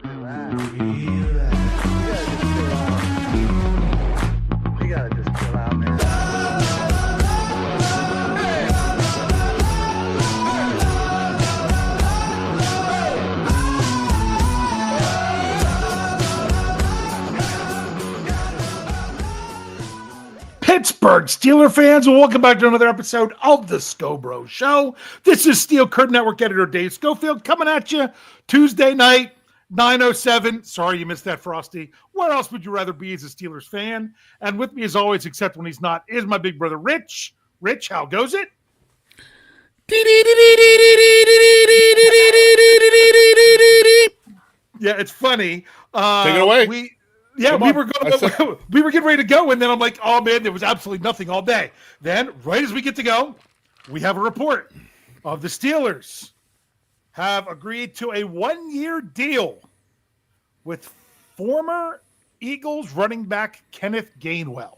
Relax. You gotta just chill out, man. Pittsburgh Steeler fans, and welcome back to another episode of the Scho Bro Show. This is Steel Curtain Network editor Dave Schofield coming at you Tuesday night, 9:07. Sorry you missed that, Frosty. Where else would you rather be as a Steelers fan? And with me, as always, except when he's not, is my big brother Rich. Rich, how goes it? Yeah, it's funny. Take it away. We were getting ready to go, and then I'm like, oh man, there was absolutely nothing all day. Then, right as we get to go, we have a report of the Steelers have agreed to a 1-year deal with former Eagles running back Kenneth Gainwell.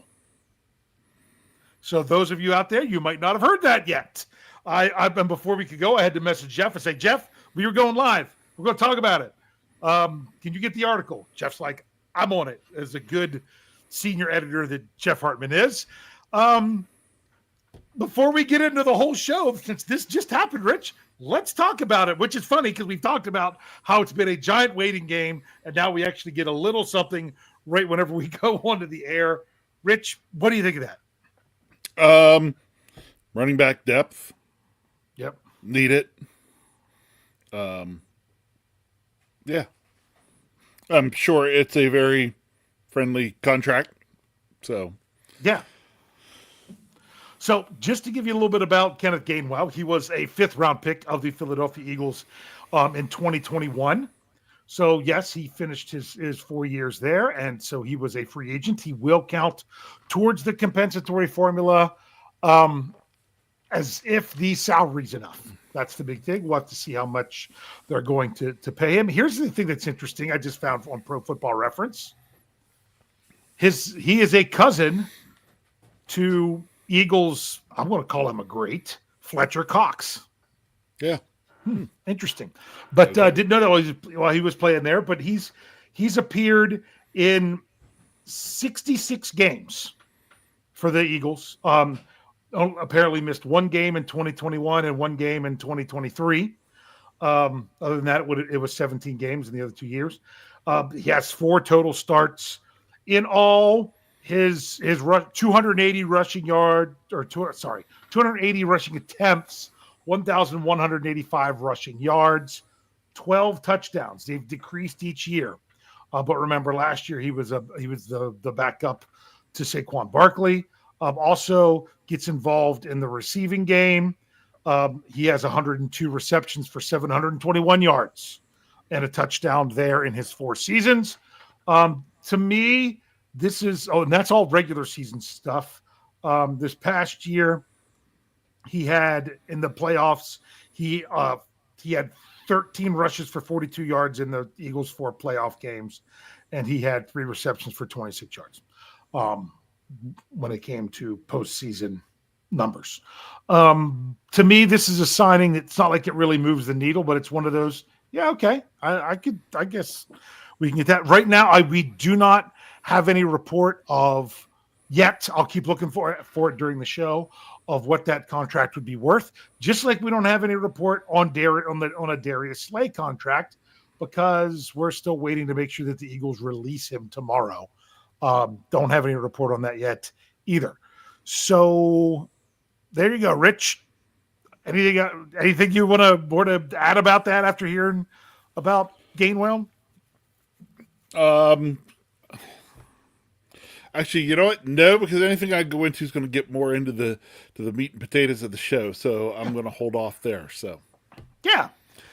So those of you out there, you might not have heard that yet. And before we could go, I had to message Jeff and say, Jeff, we were going live. We're going to talk about it. Can you get the article? Jeff's like, I'm on it, as a good senior editor that Jeff Hartman is. Before we get into the whole show, since this just happened, Rich, let's talk about it, which is funny because we've talked about how it's been a giant waiting game, and now we actually get a little something right whenever we go onto the air. Rich, what do you think of that? Running back depth. Yep. Need it. Yeah. I'm sure it's a very friendly contract. So, yeah. So, just to give you a little bit about Kenneth Gainwell, he was a 5th-round pick of the Philadelphia Eagles in 2021. So, yes, he finished his 4 years there, and so he was a free agent. He will count towards the compensatory formula as if the salary's enough. That's the big thing. We'll have to see how much they're going to pay him. Here's the thing that's interesting. I just found on Pro Football Reference. He is a cousin to Eagles, I'm going to call him a great, Fletcher Cox. Yeah. Interesting. But didn't know that while he was playing there. But he's appeared in 66 games for the Eagles. Apparently missed one game in 2021 and one game in 2023. Other than that, it was 17 games in the other 2 years. He has 4 total starts in all. His 280 rushing 280 rushing attempts, 1,185 rushing yards, 12 touchdowns. They've decreased each year, but remember last year he was the backup to Saquon Barkley. Also gets involved in the receiving game. He has 102 receptions for 721 yards and a touchdown there in his 4 seasons. To me, this is and that's all regular season stuff. This past year, he had in the playoffs, he had 13 rushes for 42 yards in the Eagles' 4 playoff games, and he had 3 receptions for 26 yards. When it came to postseason numbers. To me, this is a signing. It's not like it really moves the needle, but it's one of those, yeah, okay. I guess we can get that. Right now, we do not have any report of yet. I'll keep looking for it during the show of what that contract would be worth. Just like we don't have any report on a Darius Slay contract, because we're still waiting to make sure that the Eagles release him tomorrow. Don't have any report on that yet either. So there you go, Rich. Anything you want to add about that after hearing about Gainwell? Actually, you know what? No, because anything I go into is going to get more into the meat and potatoes of the show. So I'm going to hold off there. So yeah.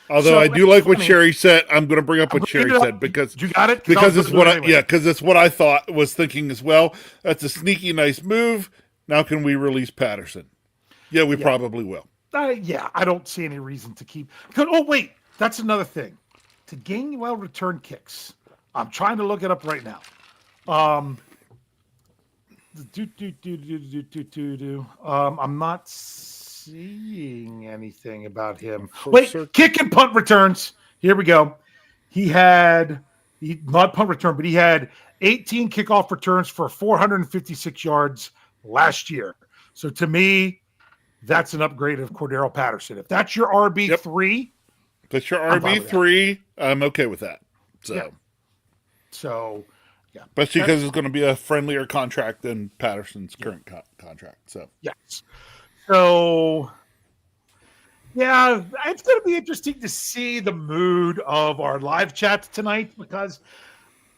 Although I do like what Sherry said, I'm going to bring up what Sherry said because you got it. Because it's what I thought was thinking as well. That's a sneaky, nice move. Now can we release Patterson? Yeah, we probably will. I don't see any reason to keep. Oh wait, that's another thing. To Gainwell return kicks, I'm trying to look it up right now. I'm not seeing anything about him. Wait, kick and punt returns. Here we go. not punt return, but he had 18 kickoff returns for 456 yards last year. So to me, that's an upgrade of Cordero Patterson. If that's your RB3, if that's your I'm fine with RB3, I'm okay with that. So, yeah. So, yeah. especially because it's going to be a friendlier contract than Patterson's current contract. So, yes. So, yeah, it's going to be interesting to see the mood of our live chat tonight because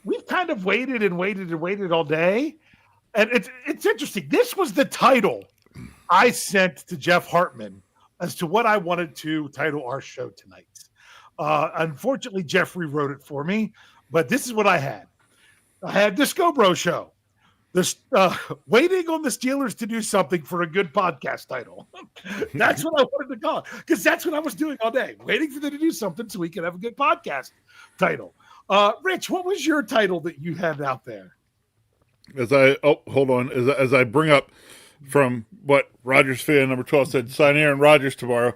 we've kind of waited and waited and waited all day. And it's interesting. This was the title I sent to Jeff Hartman as to what I wanted to title our show tonight. Unfortunately, Jeff rewrote it for me, but this is what I had. I had the Scho Bro Show. Waiting on the Steelers to do something for a good podcast title. That's what I wanted to call it because that's what I was doing all day, waiting for them to do something so we could have a good podcast title. Rich, what was your title that you had out there? as I bring up from what Rogers fan number 12 said, sign Aaron Rodgers tomorrow.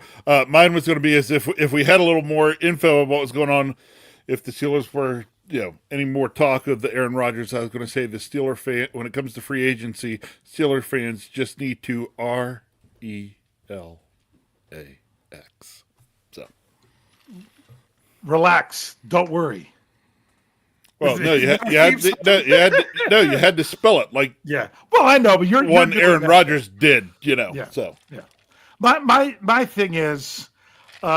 Mine was going to be as if we had a little more info of what was going on, if the Steelers were, any more talk of the Aaron Rodgers. I was going to say the Steeler fan, when it comes to free agency, Steeler fans just need to RELAX. So relax, don't worry. Well, no, you had to spell it like yeah. Well, I know, but you're Aaron Rodgers did, Yeah. So yeah. My thing is, you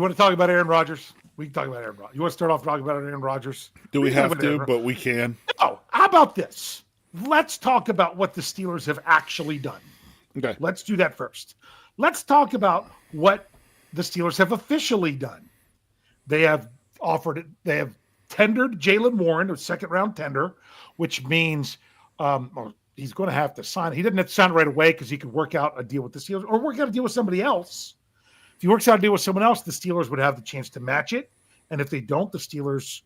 want to talk about Aaron Rodgers? We can talk about Aaron Rodgers. You want to start off talking about Aaron Rodgers? Do we have to? But we can. Oh, how about this? Let's talk about what the Steelers have actually done. Okay. Let's do that first. Let's talk about what the Steelers have officially done. They have tendered Jaylen Warren, a second-round tender, which means he's going to have to sign. He didn't have to sign right away because he could work out a deal with the Steelers or work out a deal with somebody else. If he works out a deal with someone else, the Steelers would have the chance to match it. And if they don't, the Steelers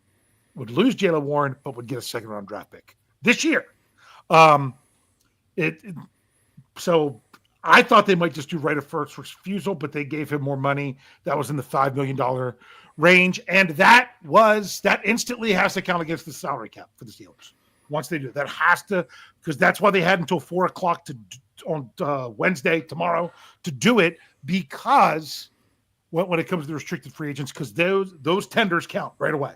would lose Jaylen Warren, but would get a second-round draft pick this year. So I thought they might just do right of first refusal, but they gave him more money. That was in the $5 million range. And that instantly has to count against the salary cap for the Steelers. Once they do it, that has to, because that's why they had until 4:00 on Wednesday, tomorrow, to do it, because when it comes to the restricted free agents, because those tenders count right away.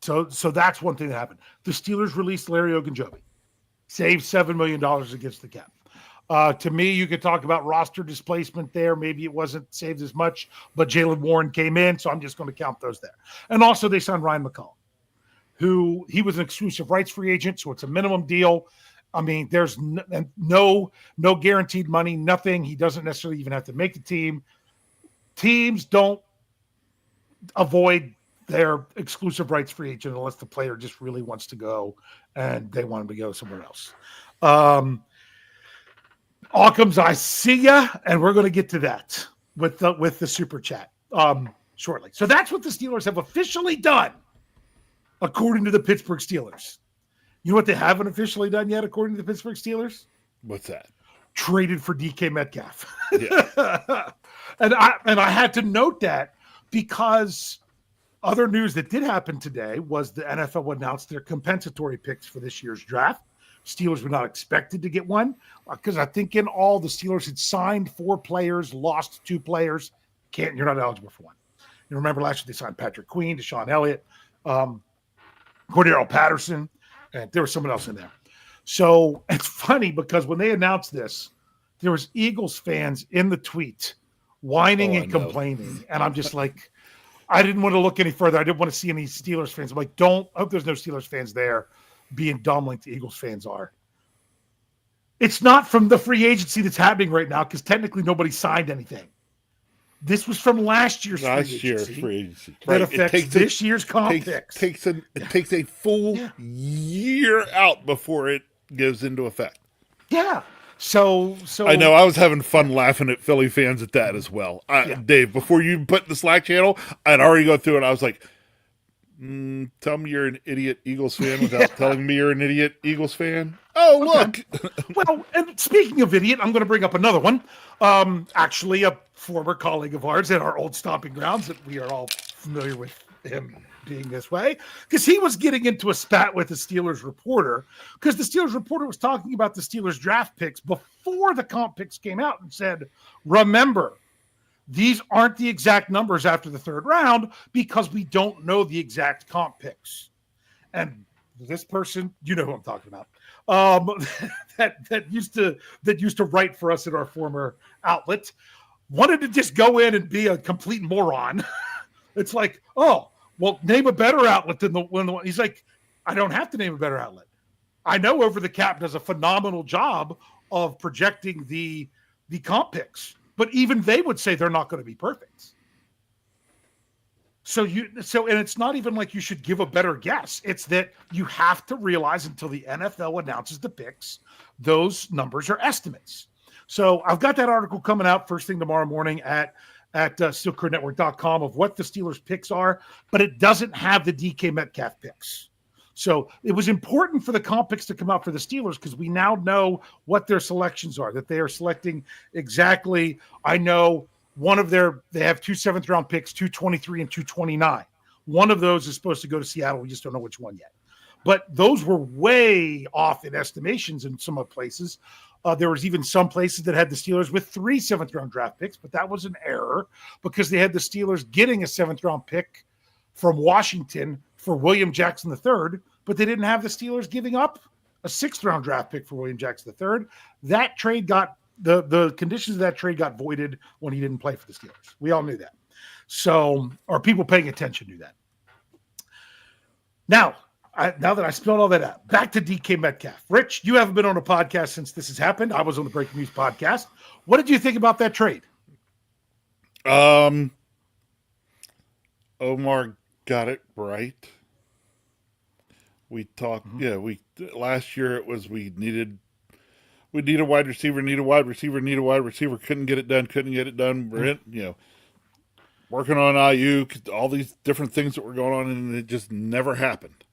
So that's one thing that happened. The Steelers released Larry Ogunjobi, saved $7 million against the cap. To me, you could talk about roster displacement there. Maybe it wasn't saved as much, but Jaylen Warren came in, so I'm just going to count those there. And also they signed Ryan McCall, who he was an exclusive rights free agent, so it's a minimum deal. I mean, there's no guaranteed money, nothing. He doesn't necessarily even have to make the team. Teams don't avoid their exclusive rights free agent unless the player just really wants to go and they want him to go somewhere else. Occam's, I see ya, and we're going to get to that with the super chat shortly. So that's what the Steelers have officially done, according to the Pittsburgh Steelers. You know what they haven't officially done yet, according to the Pittsburgh Steelers? What's that? Traded for DK Metcalf. Yeah. and I had to note that because other news that did happen today was the NFL announced their compensatory picks for this year's draft. Steelers were not expected to get one because I think in all the Steelers had signed 4 players, lost 2 players. You're not eligible for one. You remember last year they signed Patrick Queen, Deshaun Elliott, Cordero Patterson, and there was someone else in there. So it's funny because when they announced this, there was Eagles fans in the tweet whining and complaining. And I'm just like, I didn't want to look any further. I didn't want to see any Steelers fans. I'm like, I hope there's no Steelers fans there being dumb like the Eagles fans are. It's not from the free agency that's happening right now because technically nobody signed anything. This was from last year's free agency. That affects this year's comp picks. It takes a full year out before it goes into effect. Yeah. So I know I was having fun laughing at Philly fans at that as well. Dave, before you put the Slack channel, I'd already go through it. I was like, Tell me you're an idiot Eagles fan without telling me you're an idiot Eagles fan. Oh, look. Well, and speaking of idiot, I'm going to bring up another one. Actually, a former colleague of ours at our old stomping grounds that we are all familiar with him being this way, because he was getting into a spat with the Steelers reporter, because the Steelers reporter was talking about the Steelers draft picks before the comp picks came out and said, remember, these aren't the exact numbers after the third round because we don't know the exact comp picks. And this person, you know who I'm talking about, that used to write for us at our former outlet, wanted to just go in and be a complete moron. It's like, oh, well, name a better outlet than the one. He's like, I don't have to name a better outlet. I know Over the Cap does a phenomenal job of projecting the comp picks, but even they would say they're not going to be perfect. So and it's not even like you should give a better guess. It's that you have to realize until the NFL announces the picks, those numbers are estimates. So I've got that article coming out first thing tomorrow morning at steelcurrentnetwork.com of what the Steelers picks are, but it doesn't have the DK Metcalf picks. So it was important for the comp picks to come out for the Steelers because we now know what their selections are, that they are selecting exactly. I know they have 2 7th-round picks, 223 and 229. One of those is supposed to go to Seattle. We just don't know which one yet. But those were way off in estimations in some of places. There was even some places that had the Steelers with 3 7th-round draft picks, but that was an error because they had the Steelers getting a 7th-round pick from Washington for William Jackson III, but they didn't have the Steelers giving up a 6th-round draft pick for William Jackson III. That trade got the conditions of that trade got voided when he didn't play for the Steelers. We all knew that. So, or people paying attention knew that. Now that I spelled all that out, back to DK Metcalf. Rich, you haven't been on a podcast since this has happened. I was on the Breaking News podcast. What did you think about that trade? Omar got it right. We talked, last year it was we need a wide receiver, need a wide receiver, couldn't get it done. We're in, working on IU, all these different things that were going on, and it just never happened.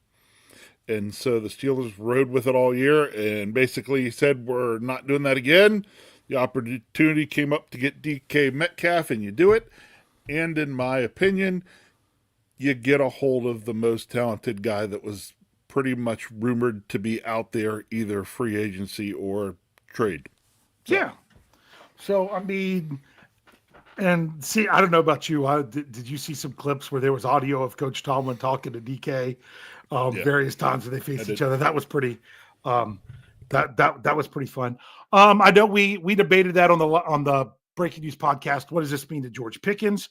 And so the Steelers rode with it all year and basically said, we're not doing that again. The opportunity came up to get DK Metcalf, and you do it. And in my opinion, you get a hold of the most talented guy that was pretty much rumored to be out there, either free agency or trade. So. Yeah. So, I mean, and see, I don't know about you. Did you see some clips where there was audio of Coach Tomlin talking to DK various times when they faced each other? That was pretty. That was pretty fun. I know we debated that on the Breaking News podcast. What does this mean to George Pickens?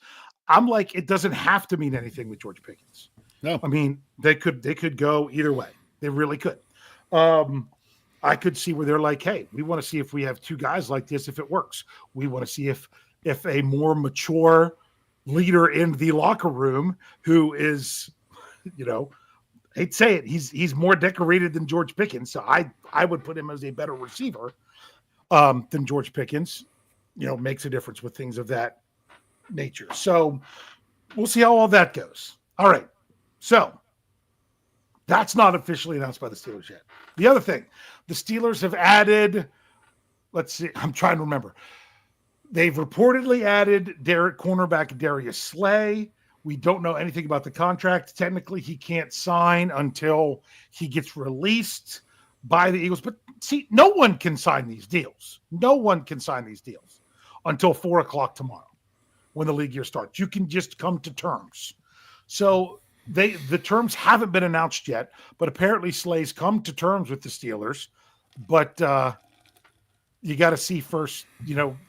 I'm like, it doesn't have to mean anything with George Pickens. No, I mean they could go either way. They really could. I could see where they're like, hey, we want to see if we have 2 guys like this, if it works. We want to see if a more mature leader in the locker room who is, hate to say it, he's more decorated than George Pickens. So I would put him as a better receiver than George Pickens, makes a difference with things of that nature. So we'll see how all that goes. All right. So that's not officially announced by the Steelers yet. The other thing, the Steelers have added, let's see, I'm trying to remember. They've reportedly added cornerback Darius Slay. We don't know anything about the contract. Technically, he can't sign until he gets released by the Eagles. But see, no one can sign these deals. No one can sign these deals until 4:00 tomorrow when the league year starts. You can just come to terms. So the terms haven't been announced yet, but apparently Slay's come to terms with the Steelers. But you got to see first,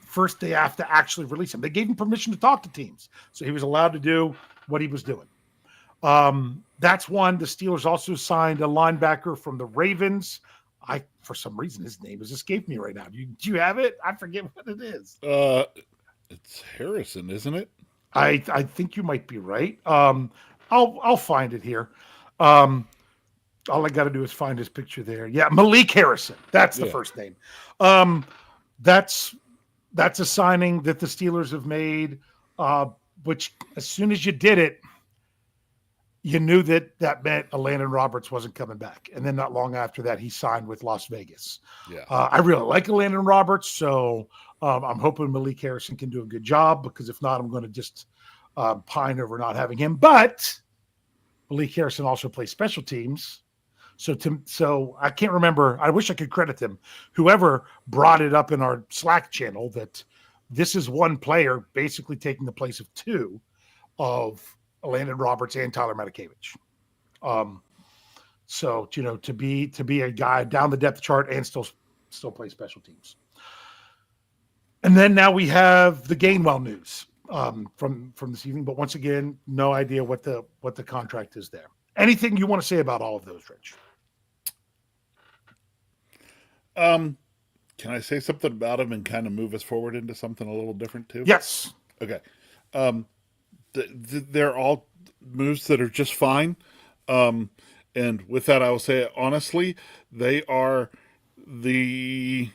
first they have to actually release him. They gave him permission to talk to teams, so he was allowed to do what he was doing. That's one. The Steelers also signed a linebacker from the Ravens. For some reason, his name has escaped me right now. Do you have it? I forget what it is. It's Harrison, isn't it? I think you might be right. I'll find it here. All I got to do is find his picture there. Yeah, Malik Harrison. That's the first name. That's a signing that the Steelers have made, which as soon as you did it, you knew that meant Landon Roberts wasn't coming back. And then not long after that, he signed with Las Vegas. Yeah. I really like Landon Roberts, so I'm hoping Malik Harrison can do a good job, because if not, I'm going to just pine over not having him. But Malik Harrison also plays special teams. So I can't remember. I wish I could credit them. Whoever brought it up in our Slack channel that this is one player basically taking the place of two of Landon Roberts and Tyler Matakevich. So to be a guy down the depth chart and still play special teams. And then now we have the Gainwell news from this evening. But once again, no idea what the contract is there. Anything you want to say about all of those, Rich? Can I say something about him and kind of move us forward into something a little different too? Yes. Okay. They're all moves that are just fine. And with that, I will say honestly, they are I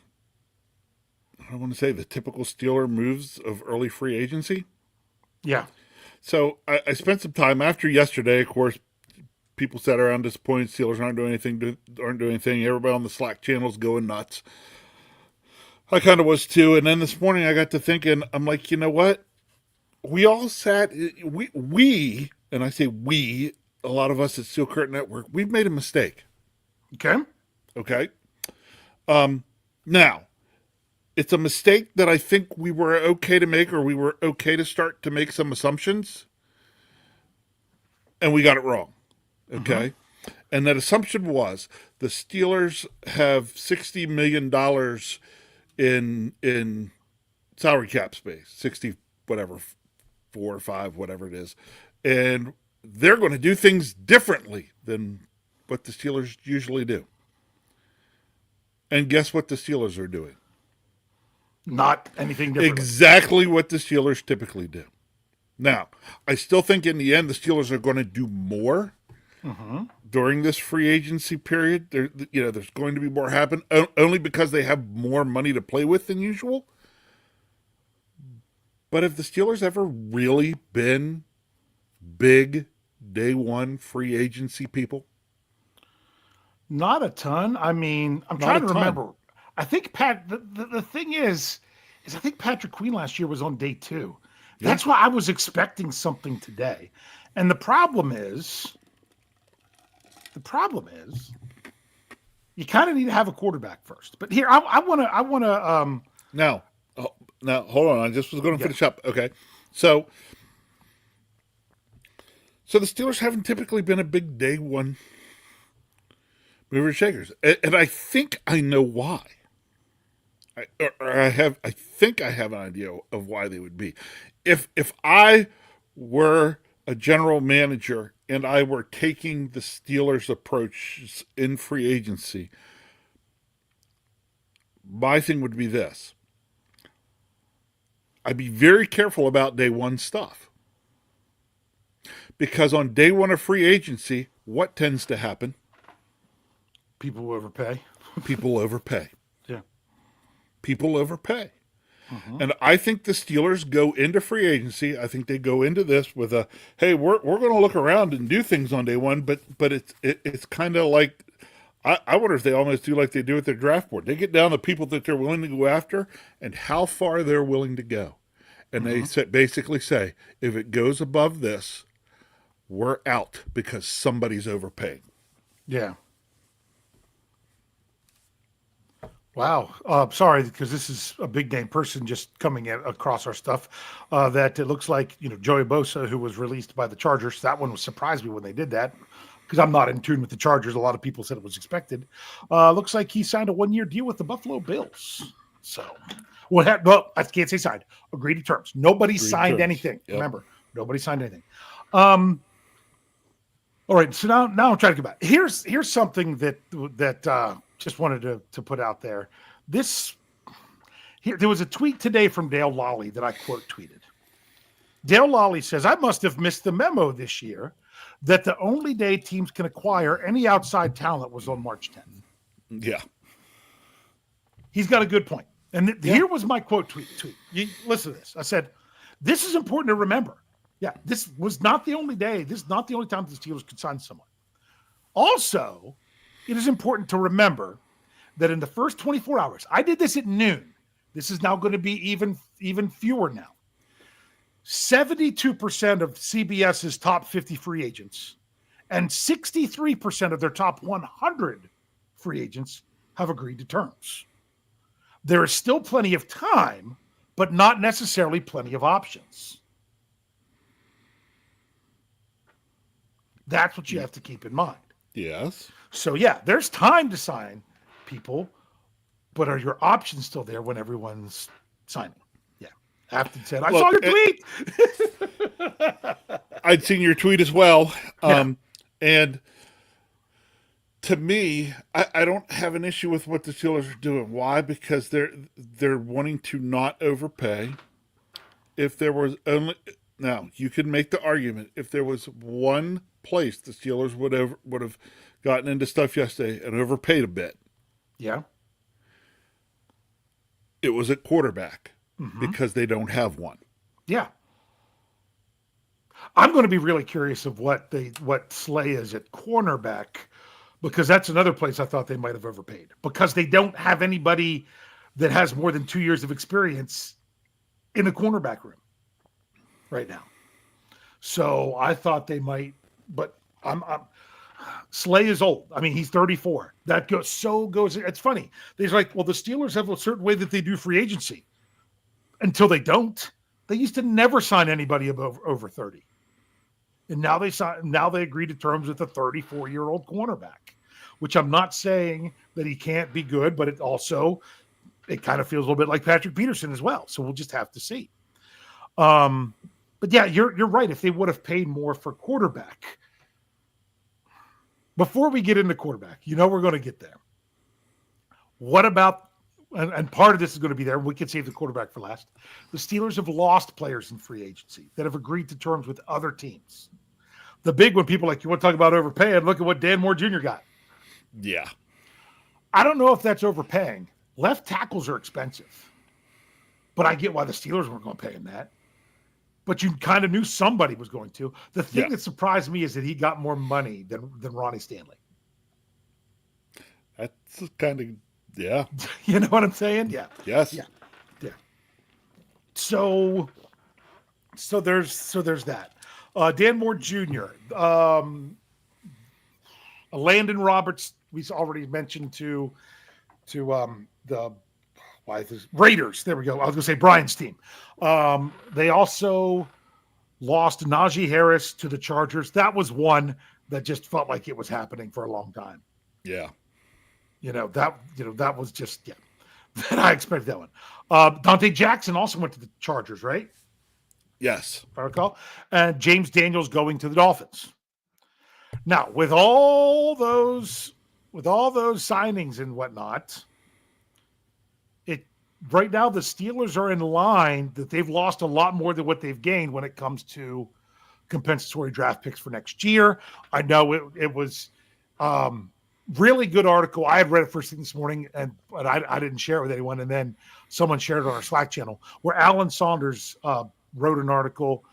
want to say the typical Steeler moves of early free agency. Yeah. So I spent some time after yesterday. Of course, people sat around disappointed. Steelers aren't doing anything. Everybody on the Slack channel's going nuts. I kind of was too. And then this morning I got to thinking, I'm like, you know what? We all sat, and I say we, a lot of us at Steel Curtain Network, we've made a mistake. Okay. Now, it's a mistake that I think we were okay to make, or we were okay to start to make some assumptions, and we got it wrong. Okay. Mm-hmm. And that assumption was the Steelers have $60 million in salary cap space, 60, whatever, 4 or 5, whatever it is. And they're going to do things differently than what the Steelers usually do. And guess what the Steelers are doing? Not anything different. Exactly what the Steelers typically do. Now, I still think in the end the Steelers are going to do more during this free agency period. There's going to be more happen, only because they have more money to play with than usual. But have the Steelers ever really been big day one free agency people? Not a ton. I mean, I'm trying to remember. I think the thing is I think Patrick Queen last year was on day 2. Yeah. That's why I was expecting something today. And the problem is you kind of need to have a quarterback first. But here, I want to. Now, hold on. I just was going to finish up. Okay, so the Steelers haven't typically been a big day one mover and shakers, and I think I know why. I think I have an idea of why they would be. If I were a general manager and I were taking the Steelers' approach in free agency, my thing would be this. I'd be very careful about day one stuff. Because on day one of free agency, what tends to happen? People overpay. People overpay. Yeah. People overpay. And I think the Steelers go into free agency. I think they go into this with a, hey, we're going to look around and do things on day one, but it's kind of like, I wonder if they almost do like they do with their draft board. They get down the people that they're willing to go after and how far they're willing to go. And they basically say, if it goes above this, we're out because somebody's overpaying. Yeah. Wow. Sorry, because this is a big name person just coming across our stuff. That it looks like, Joey Bosa, who was released by the Chargers. That one surprised me when they did that, because I'm not in tune with the Chargers. A lot of people said it was expected. Looks like he signed a 1-year deal with the Buffalo Bills. So, I can't say signed. Agreed to terms. Nobody signed anything. Yep. Remember, nobody signed anything. All right. So now I'm trying to get back. Here's something that just wanted to put out there. There was a tweet today from Dale Lally that I quote tweeted. Dale Lally says, I must have missed the memo this year that the only day teams can acquire any outside talent was on March 10th. Yeah. He's got a good point. And here was my quote tweet. You listen to this. I said, this is important to remember. Yeah, this was not the only day. This is not the only time the Steelers could sign someone. Also, it is important to remember that in the first 24 hours, I did this at noon. This is now going to be even fewer now. 72% of CBS's top 50 free agents and 63% of their top 100 free agents have agreed to terms. There is still plenty of time, but not necessarily plenty of options. That's what you have to keep in mind. Yes. So, yeah, there's time to sign people, but are your options still there when everyone's signing? Yeah. Afton said, I saw your tweet. I'd seen your tweet as well. Yeah. And to me, I don't have an issue with what the Steelers are doing. Why? Because they're wanting to not overpay. If there was only now, you could make the argument if there was one place the Steelers would have gotten into stuff yesterday and overpaid a bit. Yeah. It was at quarterback because they don't have one. Yeah. I'm going to be really curious of what Slay is at cornerback, because that's another place I thought they might have overpaid, because they don't have anybody that has more than 2 years of experience in the cornerback room right now. So I thought they might, but Slay is old. I mean, he's 34. That goes. It's funny. They're like, well, the Steelers have a certain way that they do free agency until they don't. They used to never sign anybody over 30. And now they agree to terms with a 34-year-old cornerback, which I'm not saying that he can't be good, but it kind of feels a little bit like Patrick Peterson as well. So we'll just have to see. But yeah, you're right. If they would have paid more for quarterback, before we get into quarterback, we're going to get there. What about, and part of this is going to be there, we can save the quarterback for last. The Steelers have lost players in free agency that have agreed to terms with other teams. The big one, people like, you want to talk about overpaying? Look at what Dan Moore Jr. got. Yeah. I don't know if that's overpaying. Left tackles are expensive, but I get why the Steelers weren't going to pay him that. But you kind of knew somebody was going to. The thing that surprised me is that he got more money than Ronnie Stanley. That's kind of, yeah. You know what I'm saying? Yeah. Yes. Yeah. Yeah. So there's that. Dan Moore Jr. Landon Roberts, we already mentioned to the Raiders. There we go. I was going to say Brian's team. They also lost Najee Harris to the Chargers. That was one that just felt like it was happening for a long time. Yeah. That was just, that I expected that one. Dante Jackson also went to the Chargers, right? Yes. If I recall. And James Daniels going to the Dolphins. Now, with all those signings and whatnot, right now the Steelers are in line that they've lost a lot more than what they've gained when it comes to compensatory draft picks for next year. I know it was really good article. I had read it first thing this morning, but I didn't share it with anyone. And then someone shared it on our Slack channel where Alan Saunders wrote an article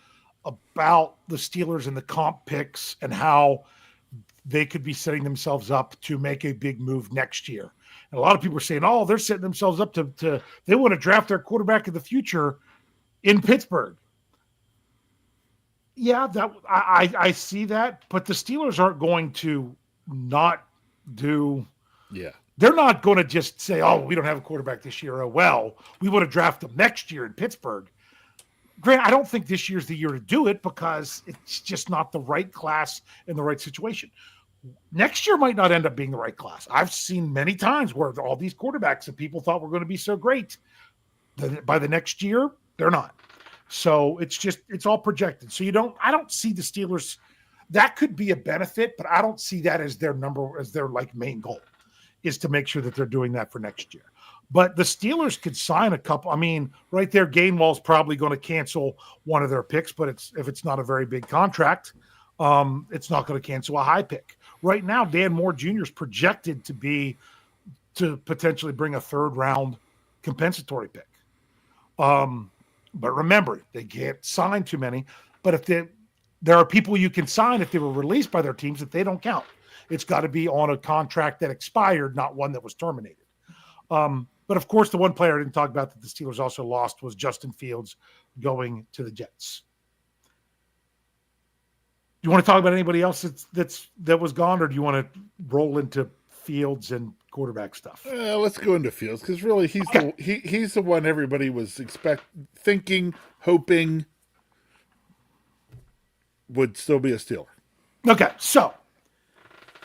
about the Steelers and the comp picks and how they could be setting themselves up to make a big move next year. And a lot of people are saying, they're setting themselves up to they want to draft their quarterback of the future in Pittsburgh. Yeah, that I see that, but the Steelers aren't going to not do. Yeah. They're not going to just say, we don't have a quarterback this year. Oh, well, we want to draft him next year in Pittsburgh. Grant, I don't think this year's the year to do it because it's just not the right class in the right situation. Next year might not end up being the right class. I've seen many times where all these quarterbacks that people thought were going to be so great, by the next year, they're not. So it's all projected. So I don't see the Steelers. That could be a benefit, but I don't see that as their main goal is to make sure that they're doing that for next year. But the Steelers could sign a couple. I mean, right there, Gainwell's probably going to cancel one of their picks, but if it's not a very big contract, it's not going to cancel a high pick. Right now, Dan Moore Jr. is projected to potentially bring a third-round compensatory pick. But remember, they can't sign too many. But if there are people you can sign if they were released by their teams that they don't count. It's got to be on a contract that expired, not one that was terminated. But of course, the one player I didn't talk about that the Steelers also lost was Justin Fields going to the Jets. Do you want to talk about anybody else that was gone, or do you want to roll into Fields and quarterback stuff? Let's go into Fields, because really he's the one everybody was thinking, hoping would still be a Steeler. Okay, so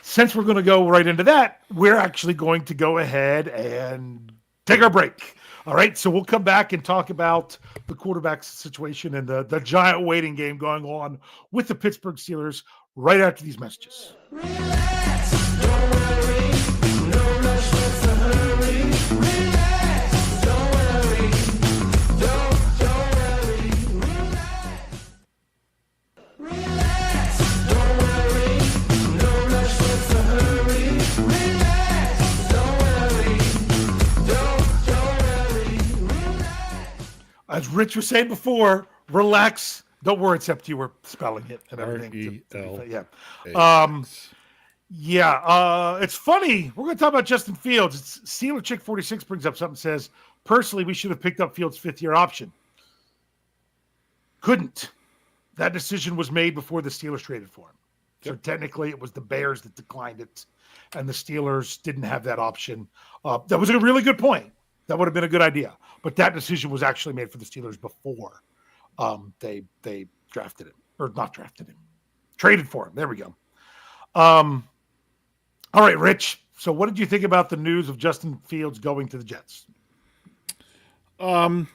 since we're going to go right into that, we're actually going to go ahead and take our break. All right, so we'll come back and talk about the quarterback situation and the giant waiting game going on with the Pittsburgh Steelers right after these messages. Relax, don't worry, no rush, what's the hurry? Relax, don't worry, don't worry, relax. Relax, don't worry, no rush, what's the hurry? Relax, don't worry, don't worry, relax. As Rich was saying before, relax. Don't worry, except you were spelling it and everything. It's funny. We're going to talk about Justin Fields. It's Steeler Chick 46 brings up something, says, personally, we should have picked up Fields' fifth-year option. Couldn't. That decision was made before the Steelers traded for him. So technically, it was the Bears that declined it, and the Steelers didn't have that option. That was a really good point. That would have been a good idea. But that decision was actually made for the Steelers before they drafted him. Or not drafted him. Traded for him. There we go. All right, Rich. So what did you think about the news of Justin Fields going to the Jets? It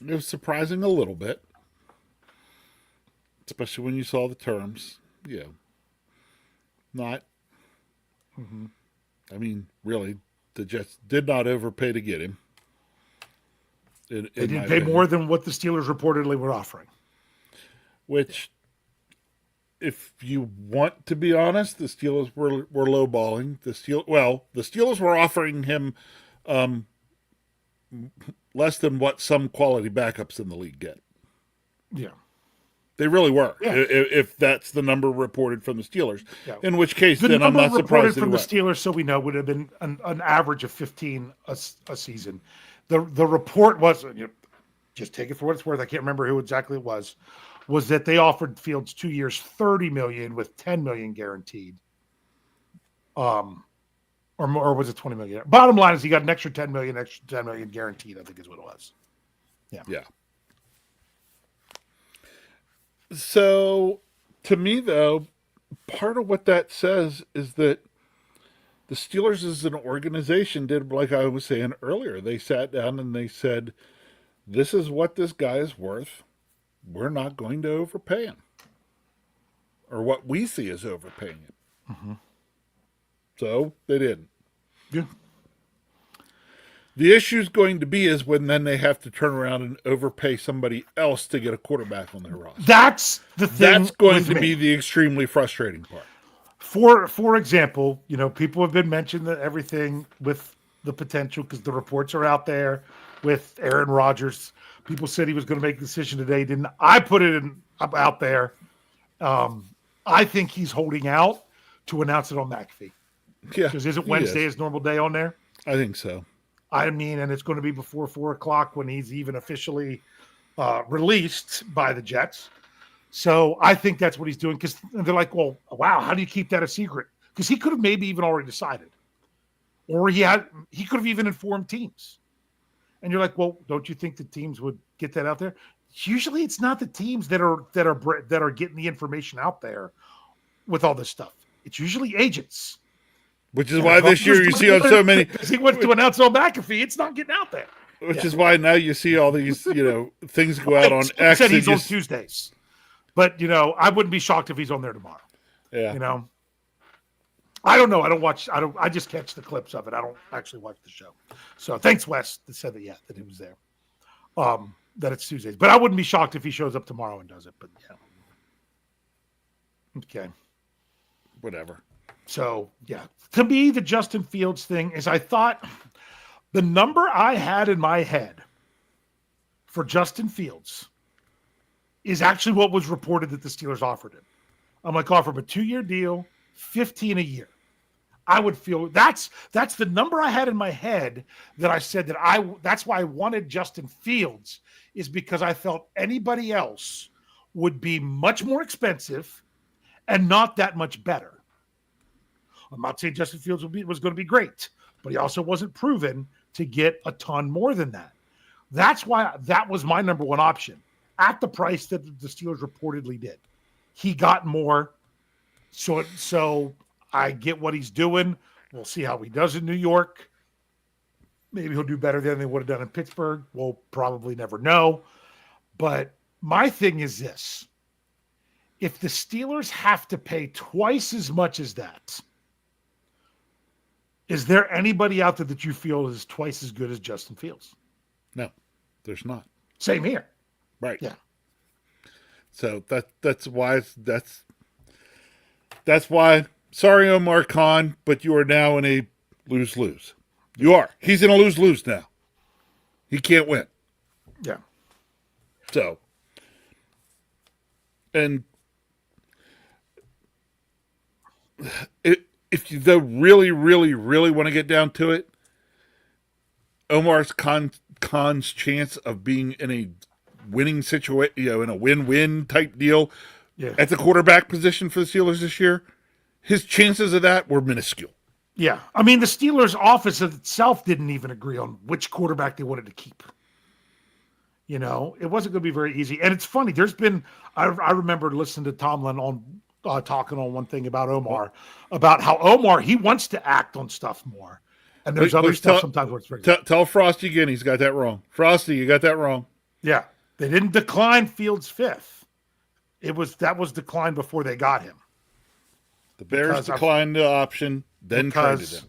was surprising a little bit. Especially when you saw the terms. Yeah. Not. Mm-hmm. I mean, really, the Jets did not overpay to get him. They didn't pay more than what the Steelers reportedly were offering. Which, if you want to be honest, the Steelers were lowballing. The Steelers were offering him less than what some quality backups in the league get. Yeah. They really were, yeah. If that's the number reported from the Steelers. Yeah. In which case, the then I'm not surprised. The number reported from the Steelers, so we know, would have been an average of 15 a season. The report was, just take it for what it's worth, I can't remember who exactly it was that they offered Fields 2 years, $30 million with $10 million guaranteed. Or was it $20 million? Bottom line is he got an extra $10 million guaranteed, I think is what it was. Yeah. Yeah. So, to me, though, part of what that says is that the Steelers as an organization did, like I was saying earlier, they sat down and they said, this is what this guy is worth. We're not going to overpay him. Or what we see as overpaying him. Mm-hmm. So, they didn't. Yeah. The issue is going to be is when then they have to turn around and overpay somebody else to get a quarterback on their roster. That's the thing. That's going to be the extremely frustrating part. For example, people have been mentioning that everything with the potential, because the reports are out there with Aaron Rodgers. People said he was going to make a decision today. Didn't I put it out there? I think he's holding out to announce it on McAfee. Yeah, because isn't Wednesday his normal day on there? I think so. I mean, and it's going to be before 4:00 when he's even officially released by the Jets. So I think that's what he's doing, because they're like, well, wow, how do you keep that a secret? Because he could have maybe even already decided, or he could have even informed teams. And you're like, well, don't you think the teams would get that out there? Usually, it's not the teams that are getting the information out there with all this stuff. It's usually agents. Which is why this year you see on so many. Because he went to announce on McAfee, it's not getting out there. Which is why now you see all these, things go out on X. Said he's on Tuesdays, but I wouldn't be shocked if he's on there tomorrow. Yeah. I don't know. I just catch the clips of it. I don't actually watch the show. So thanks, Wes, that said that he was there. That it's Tuesdays, but I wouldn't be shocked if he shows up tomorrow and does it. But yeah. Okay. Whatever. So, yeah. To me, the Justin Fields thing is, I thought the number I had in my head for Justin Fields is actually what was reported that the Steelers offered him. I'm like, offer him a 2-year deal, 15 a year. I would feel that's the number I had in my head that I said that's why I wanted Justin Fields, is because I felt anybody else would be much more expensive and not that much better. I'm not saying Justin Fields was going to be great, but he also wasn't proven to get a ton more than that. That's why that was my number one option at the price that the Steelers reportedly did. He got more, so I get what he's doing. We'll see how he does in New York. Maybe he'll do better than they would have done in Pittsburgh. We'll probably never know. But my thing is this. If the Steelers have to pay twice as much as that, is there anybody out there that you feel is twice as good as Justin Fields? No, there's not. Same here. Right. Yeah. So that's why sorry, Omar Khan, but you are now in a lose-lose. You are. He's in a lose-lose now. He can't win. Yeah. So, and if you really, really, really want to get down to it, Omar's Khan's chance of being in a winning situation, in a win-win type deal at the quarterback position for the Steelers this year, his chances of that were minuscule. Yeah. I mean, the Steelers office itself didn't even agree on which quarterback they wanted to keep. It wasn't going to be very easy. And it's funny. There's been, I remember listening to Tomlin on talking on one thing about Omar, about how Omar, he wants to act on stuff more. And there's other stuff sometimes where it's very tell Frosty again he's got that wrong. Frosty, you got that wrong. Yeah. They didn't decline Fields' fifth. That was declined before they got him. The Bears declined the option, then traded him.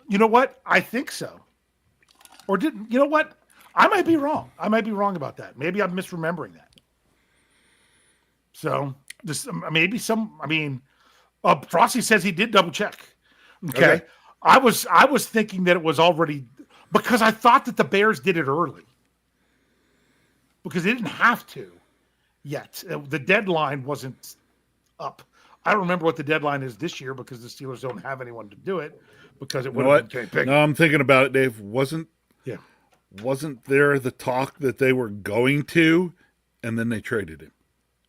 You know what? I think so. Or didn't, you know what? I might be wrong. I might be wrong about that. Maybe I'm misremembering that. So, Frosty says he did double check. Okay. I was thinking that it was already, because I thought that the Bears did it early. Because they didn't have to yet. The deadline wasn't up. I don't remember what the deadline is this year because the Steelers don't have anyone to do it because it would have been big. No, I'm thinking about it, Dave. Wasn't there the talk that they were going to, and then they traded him?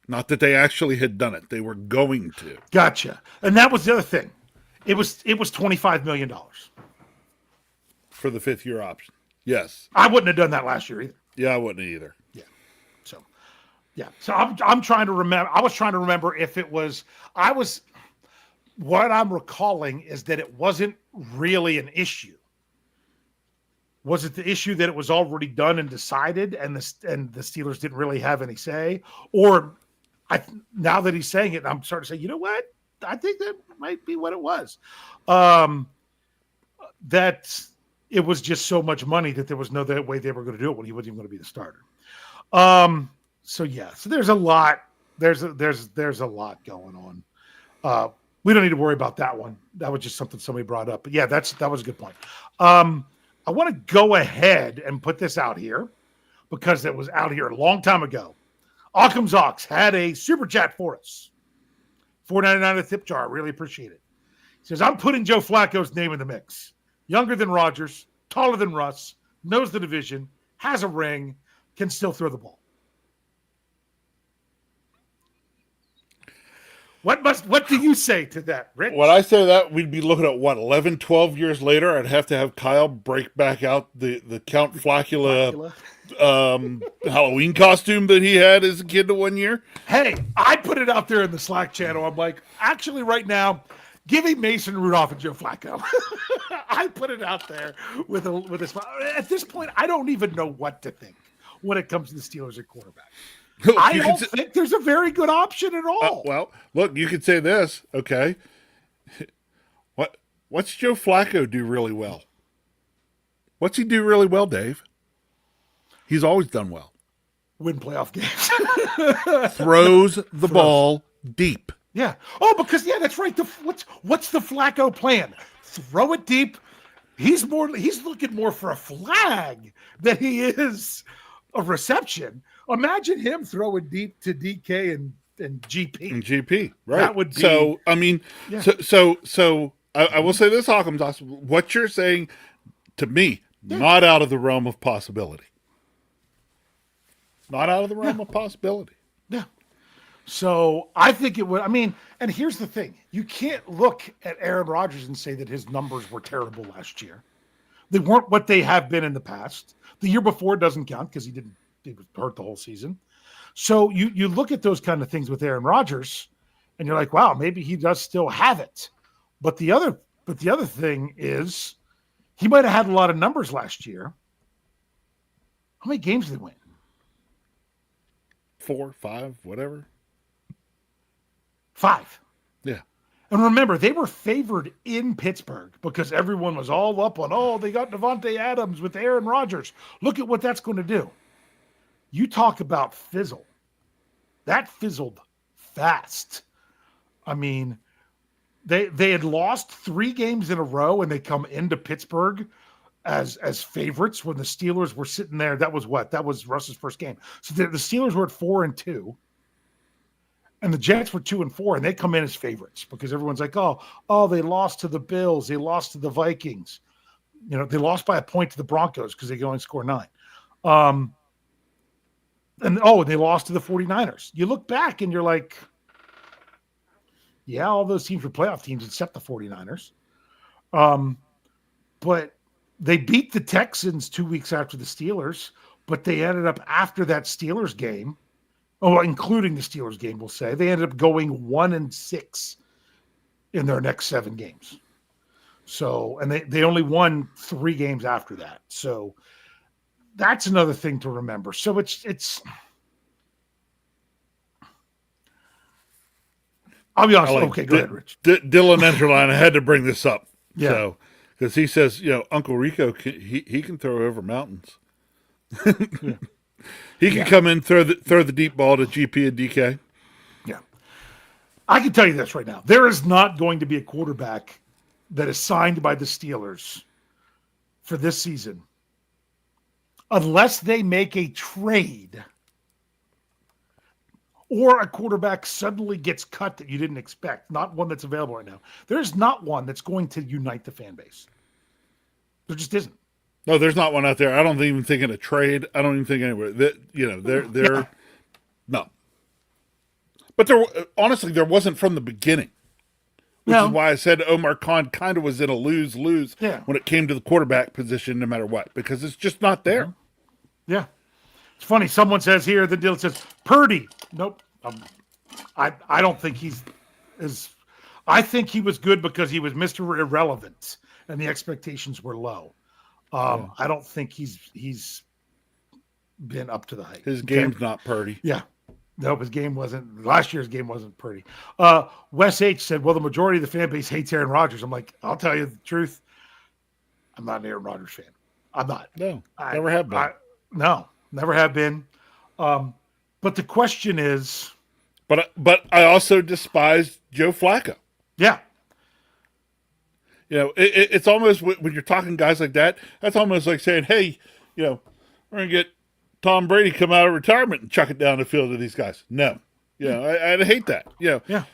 Not that they actually had done it. They were going to. Gotcha. And that was the other thing. It was $25 million. For the 5th-year option. Yes. I wouldn't have done that last year either. Yeah, I wouldn't either. So I'm trying to remember. I was trying to remember if it was. What I'm recalling is that it wasn't really an issue. Was it the issue that it was already done and decided, and the Steelers didn't really have any say? Or now that he's saying it, I'm starting to say, you know what? I think that might be what it was. That it was just so much money that there was no way they were going to do it when he wasn't even going to be the starter. So there's a lot. There's a lot going on. We don't need to worry about that one. That was just something somebody brought up. But yeah, that was a good point. I want to go ahead and put this out here because it was out here a long time ago. Occam's Ox had a super chat for us. $4.99 a tip jar. I really appreciate it. He says, I'm putting Joe Flacco's name in the mix. Younger than Rodgers, taller than Russ, knows the division, has a ring, can still throw the ball. What do you say to that, Rich? When I say that, we'd be looking at 11, 12 years later. I'd have to have Kyle break back out the Count Flacula Halloween costume that he had as a kid 1 year. Hey, I put it out there in the Slack channel. I'm like, actually, right now, give me Mason Rudolph and Joe Flacco. I put it out there with a smile. At this point, I don't even know what to think when it comes to the Steelers at quarterback. I don't think there's a very good option at all. Well, look, you could say this, okay? What's Joe Flacco do really well? What's he do really well, Dave? He's always done well. Win playoff games. Throws the ball deep. Yeah. Oh, because that's right. What's the Flacco plan? Throw it deep. He's looking more for a flag than he is of reception. Imagine him throwing deep to DK and GP. And GP, right? That would be- so. I mean, Yeah. so I will say this, Hawkins. What you're saying to me, not out of the realm of possibility. Not out of the realm of possibility. Yeah. So I think it would. I mean, and here's the thing: you can't look at Aaron Rodgers and say that his numbers were terrible last year. They weren't what they have been in the past. The year before doesn't count because he was hurt the whole season. So you look at those kind of things with Aaron Rodgers, and you're like, wow, maybe he does still have it. But the other thing is, he might have had a lot of numbers last year. How many games did they win? 4, 5, whatever. 5. Yeah. And remember, they were favored in Pittsburgh because everyone was all up on, they got Devontae Adams with Aaron Rodgers. Look at what that's going to do. You talk about fizzle. That fizzled fast. I mean, they had lost 3 games in a row, and they come into Pittsburgh as favorites when the Steelers were sitting there. That was what? That was Russ's first game. So the Steelers were at 4-2. And the Jets were 2-4, and they come in as favorites because everyone's like, oh, they lost to the Bills. They lost to the Vikings. You know, they lost by a point to the Broncos because they can only score 9. And they lost to the 49ers. You look back and you're like, yeah, all those teams were playoff teams except the 49ers. But they beat the Texans 2 weeks after the Steelers, but they ended up after that Steelers game, including the Steelers game, we'll say, they ended up going 1-6 in their next 7 games. So, and they only won 3 games after that. So that's another thing to remember. So it's I'll be honest. Okay, go ahead, Rich. Dylan Enterline, I had to bring this up. Yeah. So, because he says, Uncle Rico, he can throw over mountains. He can come in, throw the deep ball to GP and DK. Yeah. I can tell you this right now. There is not going to be a quarterback that is signed by the Steelers for this season unless they make a trade or a quarterback suddenly gets cut that you didn't expect, not one that's available right now. There's not one that's going to unite the fan base. There just isn't. No, there's not one out there. I don't even think in a trade. I don't even think anywhere. They're no. But honestly, there wasn't from the beginning. Which is why I said Omar Khan kind of was in a lose-lose when it came to the quarterback position, no matter what, because it's just not there. Yeah. It's funny. Someone says here, the deal says, Purdy. Nope. I don't think I think he was good because he was Mr. Irrelevant and the expectations were low. I don't think he's been up to the hype. His game's not Purdy. Yeah. Nope, his game wasn't. Last year's game wasn't Purdy. Wes H said, well, the majority of the fan base hates Aaron Rodgers. I'm like, I'll tell you the truth. I'm not an Aaron Rodgers fan. I'm not. No, never have been. No, never have been. But the question is. But I also despise Joe Flacco. Yeah. It's almost when you're talking guys like that, that's almost like saying, hey, we're going to get Tom Brady come out of retirement and chuck it down the field to these guys. No. I hate that. Yeah.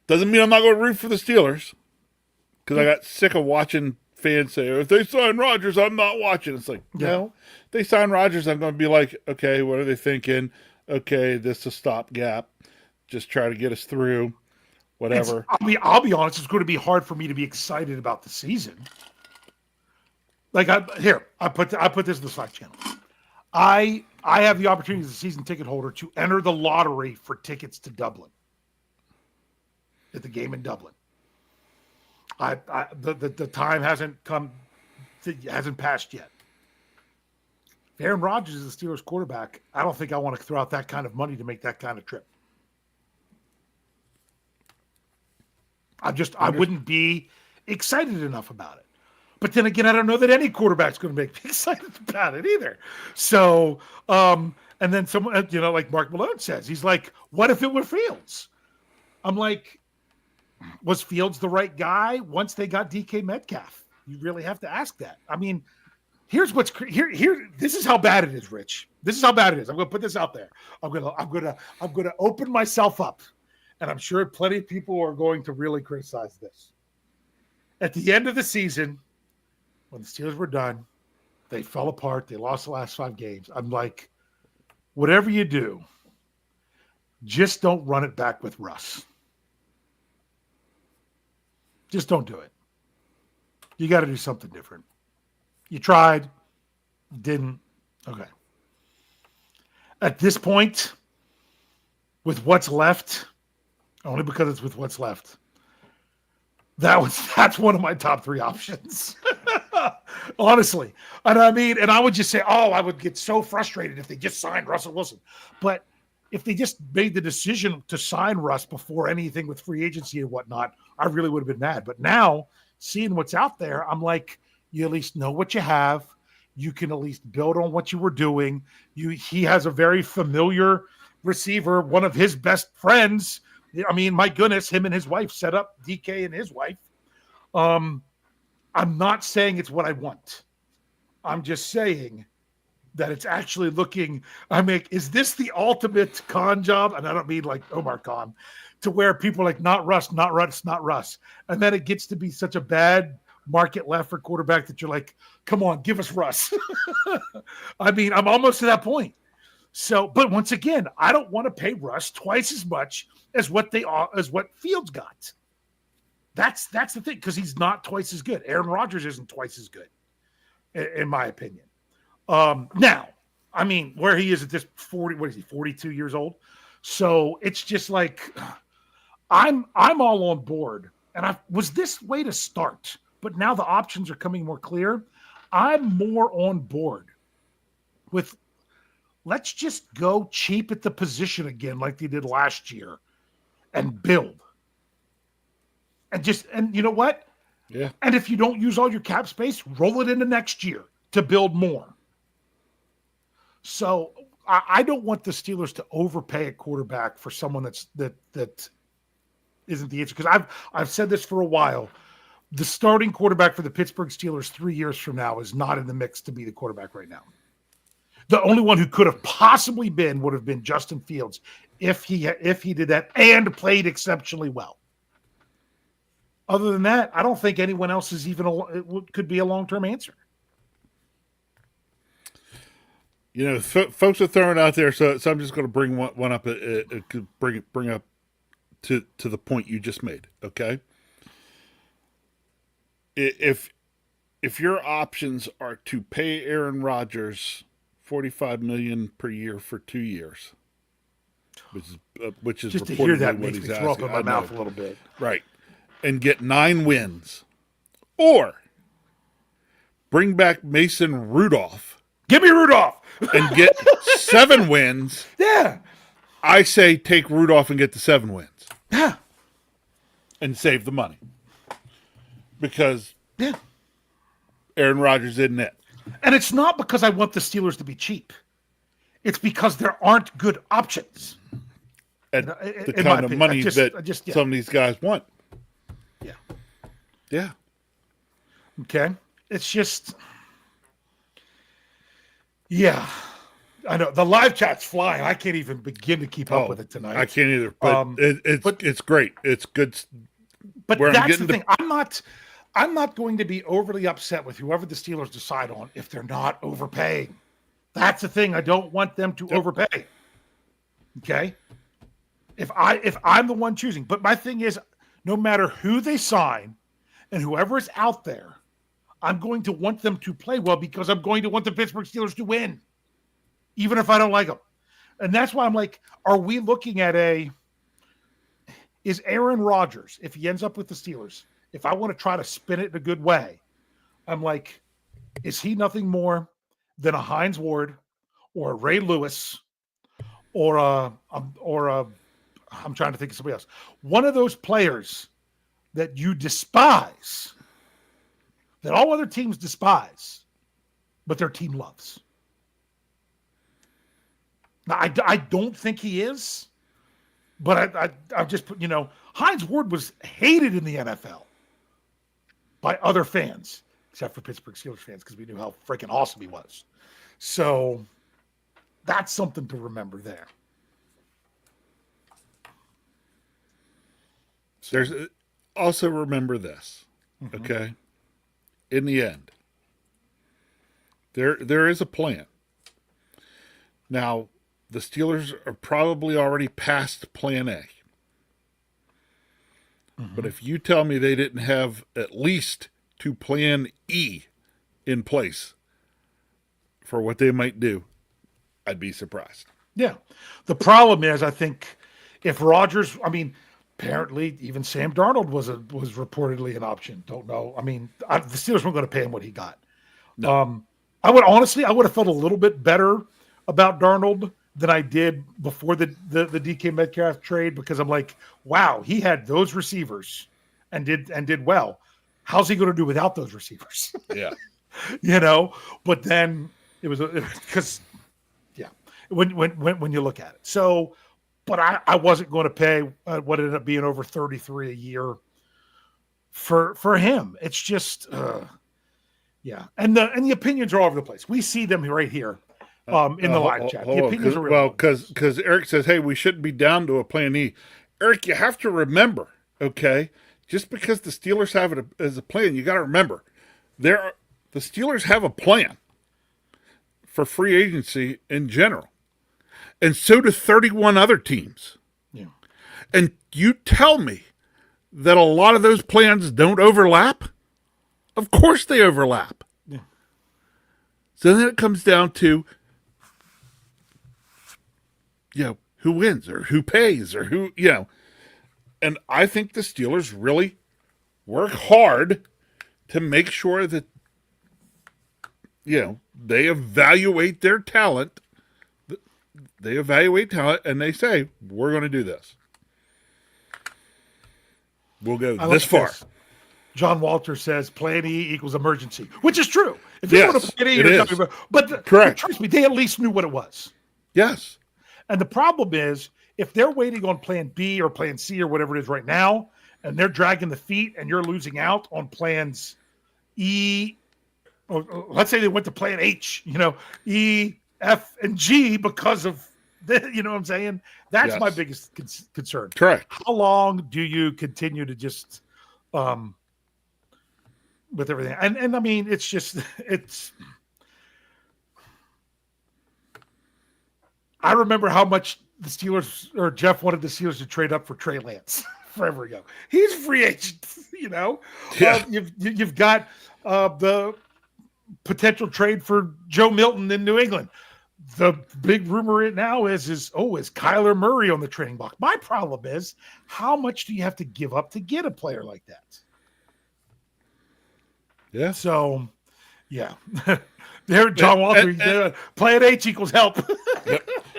Doesn't mean I'm not going to root for the Steelers because I got sick of watching fans say, if they sign Rodgers, I'm not watching. It's like, no. If they sign Rodgers, I'm going to be like, okay, what are they thinking? Okay, this is a stopgap. Just try to get us through. Whatever. I'll be honest. It's going to be hard for me to be excited about the season. Like I put this in the Slack channel. I have the opportunity as a season ticket holder to enter the lottery for tickets to Dublin. At the game in Dublin. The time hasn't come. It hasn't passed yet. If Aaron Rodgers is the Steelers quarterback, I don't think I want to throw out that kind of money to make that kind of trip. I wouldn't be excited enough about it. But then again, I don't know that any quarterback's going to make me excited about it either. So, and then someone, like Mark Malone says, he's like, what if it were Fields? I'm like, was Fields the right guy once they got DK Metcalf? You really have to ask that. I mean, Here's what's here. This is how bad it is, Rich. This is how bad it is. I'm going to put this out there. I'm going to open myself up, and I'm sure plenty of people are going to really criticize this. At the end of the season, when the Steelers were done, they fell apart. They lost the last 5 games. I'm like, whatever you do, just don't run it back with Russ. Just don't do it. You got to do something different. You tried, didn't. Okay. At this point, with what's left, only because it's with what's left, that's one of my top 3 options. Honestly. And I would just say, I would get so frustrated if they just signed Russell Wilson. But if they just made the decision to sign Russ before anything with free agency and whatnot, I really would have been mad. But now, seeing what's out there, I'm like, you at least know what you have. You can at least build on what you were doing. He has a very familiar receiver, one of his best friends. I mean, my goodness, him and his wife set up DK and his wife. I'm not saying it's what I want. I'm just saying that it's actually looking, is this the ultimate con job? And I don't mean like Omar Khan, to where people are like, not Russ, not Russ, not Russ. And then it gets to be such a bad market left for quarterback that you're like, come on, give us Russ. I'm almost to that point. So, but once again, I don't want to pay Russ twice as much as what Fields got. That's the thing, because he's not twice as good. Aaron Rodgers isn't twice as good, in my opinion. Now, where he is at this 42 years old? So it's just like, I'm all on board. And I was this way to start, but now the options are coming more clear. I'm more on board with, let's just go cheap at the position again like they did last year and build. And you know what? Yeah. And if you don't use all your cap space, roll it into next year to build more. So I don't want the Steelers to overpay a quarterback for someone that isn't the answer. Because I've said this for a while. The starting quarterback for the Pittsburgh Steelers 3 years from now is not in the mix to be the quarterback right now. The only one who could have possibly been would have been Justin Fields if he did that and played exceptionally well. Other than that, I don't think anyone else is could be a long-term answer. You know, folks are throwing out there, so I'm just going to bring one up, bring up to the point you just made. Okay, if your options are to pay Aaron Rodgers $45 million per year for 2 years, which is just to hear that what makes he's me throw up asking. in my mouth a little bit, right? And get 9 wins, or bring back Mason Rudolph. Give me Rudolph and get 7 wins. Yeah. I say take Rudolph and get the 7 wins. Yeah. And save the money. Because yeah, Aaron Rodgers isn't it. And it's not because I want the Steelers to be cheap. It's because there aren't good options. At the kind of money that some of these guys want. Yeah. Yeah. Okay. It's just... Yeah, I know the live chat's flying. I can't even begin to keep up with it tonight. I can't either. But it's great. It's good. But that's the thing. I'm not going to be overly upset with whoever the Steelers decide on if they're not overpaying. That's the thing. I don't want them to overpay. Okay. If I'm the one choosing, but my thing is, no matter who they sign and whoever is out there, I'm going to want them to play well because I'm going to want the Pittsburgh Steelers to win, even if I don't like them. And that's why I'm like, are we looking at is Aaron Rodgers, if he ends up with the Steelers, if I want to try to spin it in a good way, I'm like, is he nothing more than a Hines Ward or a Ray Lewis or I'm trying to think of somebody else. One of those players that you despise, that all other teams despise, but their team loves. Now, I don't think he is, but I just put, Hines Ward was hated in the NFL by other fans. except for Pittsburgh Steelers fans because we knew how freaking awesome he was. So that's something to remember there. There's also remember this, okay? In the end, there is a plan. Now, the Steelers are probably already past Plan A. But if you tell me they didn't have at least to Plan E in place for what they might do, I'd be surprised. Yeah. The problem is, I think if Rodgers, I mean, apparently even Sam Darnold was reportedly an option. Don't know. I mean, the Steelers weren't going to pay him what he got. No. I would have felt a little bit better about Darnold than I did before the DK Metcalf trade, because I'm like, wow, he had those receivers and did well. How's he going to do without those receivers? Yeah. But then it was because when you look at it. So, but I wasn't going to pay what ended up being over 33 a year for him. It's just yeah. And the opinions are all over the place. We see them right here. In the live chat. The opinions are real. Because Eric says, hey, we shouldn't be down to a Plan E. Eric, you have to remember, okay, just because the Steelers have it as a plan, you got to remember, the Steelers have a plan for free agency in general. And so do 31 other teams. Yeah. And you tell me that a lot of those plans don't overlap? Of course they overlap. Yeah. So then it comes down to, who wins or who pays or who, and I think the Steelers really work hard to make sure that, they evaluate their talent. They evaluate talent and they say, we're going to do this. We'll go this far. John Walter says Plan E equals emergency, which is true. If you Yes, go to Plan E, it is. but Correct. Trust me, they at least knew what it was. Yes. And the problem is, if they're waiting on Plan B or Plan C or whatever it is right now, and they're dragging the feet, and you're losing out on Plans E, or let's say they went to Plan H, E, F, and G because of you know what I'm saying? That's Yes. my biggest concern. Correct. How long do you continue to just with everything? And I mean, it's I remember how much the Steelers or Jeff wanted the Steelers to trade up for Trey Lance forever ago. He's a free agent, Yeah. You've got the potential trade for Joe Milton in New England. The big rumor right now is Kyler Murray on the trading block. My problem is, how much do you have to give up to get a player like that? Yeah. So, yeah. There, John Walter, Plan H equals help.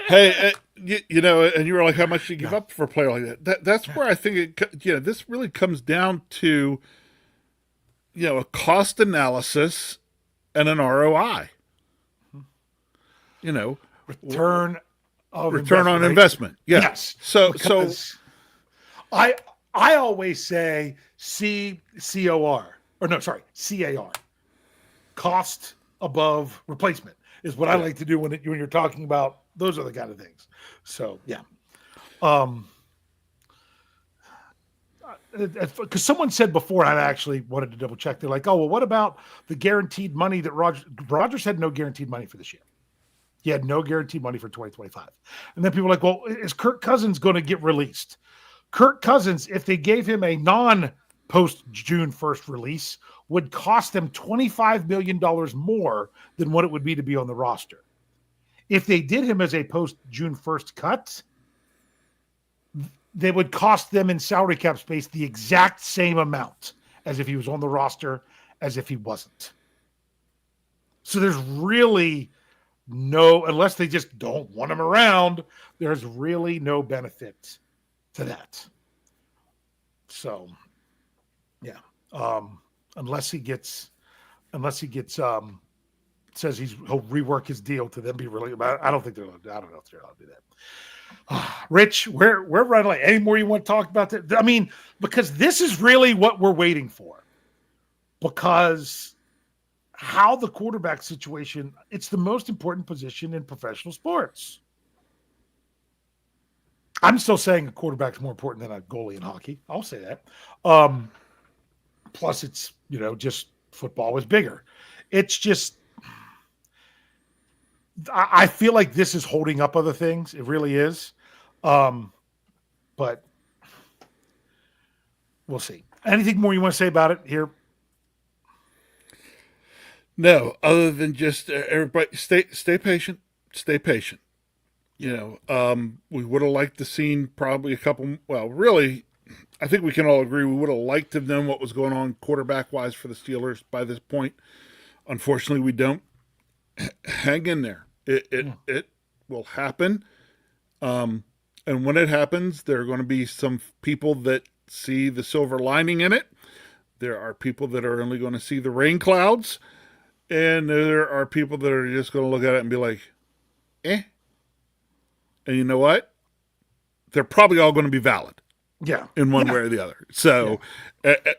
Hey, and you were like, how much do you give up for a player like that? That's where I think this really comes down to, a cost analysis and an ROI. Return on right? investment. Yeah. Yes. So I always say CAR. Cost above replacement is what I like to do when you're talking about those other kind of things. So yeah. Because someone said before, I actually wanted to double check. They're like, oh, well, what about the guaranteed money that Rodgers had no guaranteed money for this year. He had no guaranteed money for 2025. And then people are like, well, is Kirk Cousins going to get released? Kirk Cousins, if they gave him a non-post-June 1st release, would cost them $25 million more than what it would be to be on the roster. If they did him as a post-June 1st cut, they would cost them in salary cap space the exact same amount as if he was on the roster, as if he wasn't. So there's really unless they just don't want him around, there's really no benefit to that. So, yeah. Unless he gets says he'll rework his deal to then be really. I don't think they're. I don't know if they're allowed to do that. Rich, we're running late. Any more you want to talk about that? I mean, because this is really what we're waiting for. Because how the quarterback situation, it's the most important position in professional sports. I'm still saying a quarterback's more important than a goalie in hockey. I'll say that. Plus, it's, just football is bigger. It's just, I feel like this is holding up other things. It really is. But we'll see. Anything more you want to say about it here? No, other than just everybody stay patient, stay patient. We would have liked to seen probably a couple. Well, really, I think we can all agree we would have liked to have known what was going on quarterback wise for the Steelers by this point. Unfortunately, we don't. Hang in there. It will happen. And when it happens, there are going to be some people that see the silver lining in it. There are people that are only going to see the rain clouds. And there are people that are just going to look at it and be like, eh. And you know what? They're probably all going to be valid. Yeah. In one way or the other. So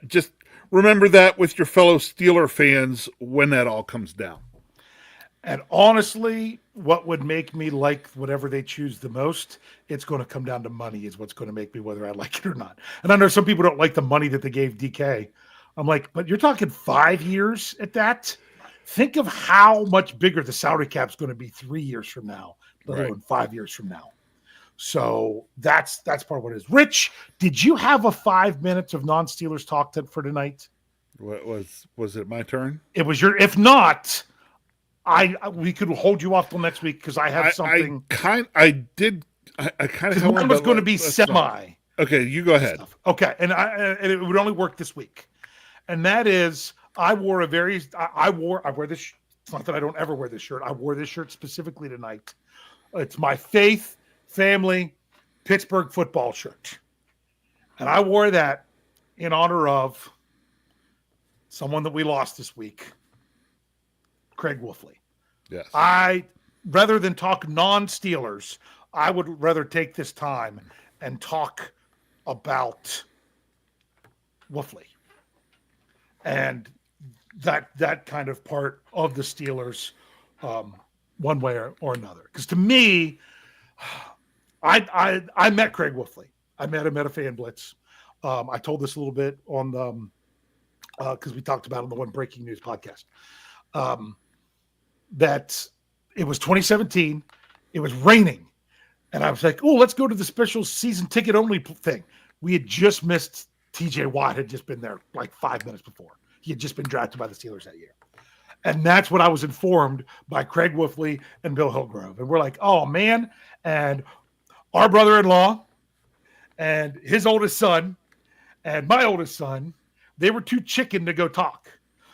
just remember that with your fellow Steeler fans when that all comes down. And honestly, what would make me like whatever they choose the most, it's going to come down to money is what's going to make me whether I like it or not. And I know some people don't like the money that they gave DK. I'm like, but you're talking 5 years at that? Think of how much bigger the salary cap is going to be 3 years from now, let alone 5 years from now. So that's part of what it is. Rich, did you have a 5 minutes of non-Steelers talk for tonight? What was it my turn? It was your. If not, we could hold you off till next week because I have something. I kind of one was going to be semi. Okay, you go ahead. Stuff. Okay, and it would only work this week, and that is I wear this. It's not that I don't ever wear this shirt. I wore this shirt specifically tonight. It's my faith, family, Pittsburgh football shirt, and I wore that in honor of someone that we lost this week, Craig Wolfley. Yes. Rather than talk non-Steelers, I would rather take this time and talk about Wolfley and that kind of part of the Steelers, one way or another. Because to me, I met Craig Wolfley. I met him at a fan blitz. I told this a little bit on the because we talked about it on the One Breaking News podcast. That it was 2017. It was raining. And I was like, oh, let's go to the special season ticket only thing. We had just missed TJ Watt had just been there like 5 minutes before. He had just been drafted by the Steelers that year. And that's what I was informed by Craig Wolfley and Bill Hillgrove. And we're like, oh, man. And our brother-in-law and his oldest son and my oldest son, they were too chicken to go talk.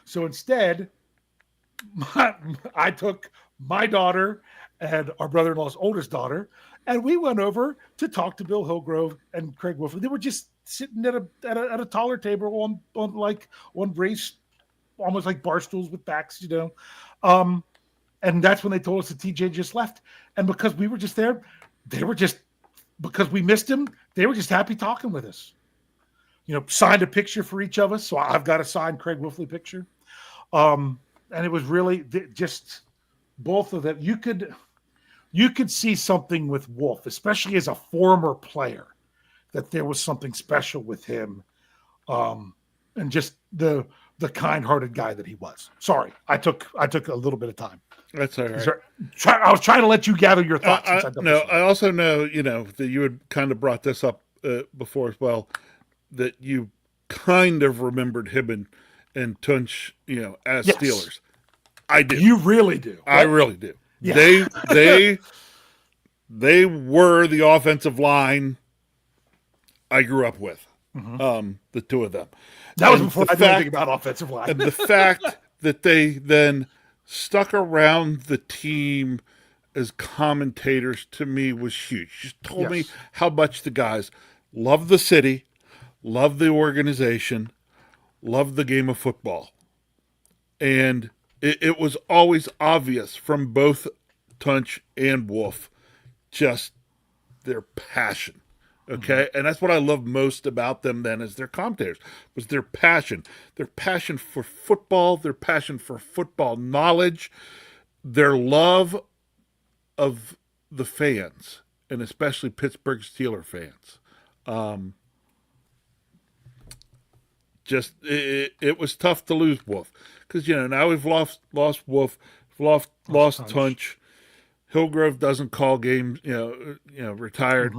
So instead, I took my daughter and our brother-in-law's oldest daughter, and we went over to talk to Bill Hillgrove and Craig Wolfley. They were just sitting at a taller table on raised, almost like bar stools with backs, and that's when they told us that TJ just left. And because we were just there, because we missed him, they were just happy talking with us. Signed a picture for each of us. So I've got a signed Craig Wolfley picture. And it was really just both of them. You could see something with Wolf, especially as a former player, that there was something special with him. And just the kind-hearted guy that he was. Sorry, I took a little bit of time. That's all right. I was trying to let you gather your thoughts. I also know, that you had kind of brought this up before as well, that you kind of remembered him and Tunch, as yes. Steelers. I do. You really do. I really do. Yeah. They were the offensive line I grew up with. Mm-hmm. The two of them. That was before I knew anything about offensive line. And the fact that they then stuck around the team as commentators to me was huge. Just told me how much the guys love the city, love the organization, love the game of football. And it was always obvious from both Tunch and Wolf, just their passion Okay. And that's what I love most about them then as their commentators was their passion for football, their passion for football knowledge, their love of the fans, and especially Pittsburgh Steeler fans. It was tough to lose Wolf because now we've lost Wolf, lost Tunch. Hillgrove doesn't call games, retired.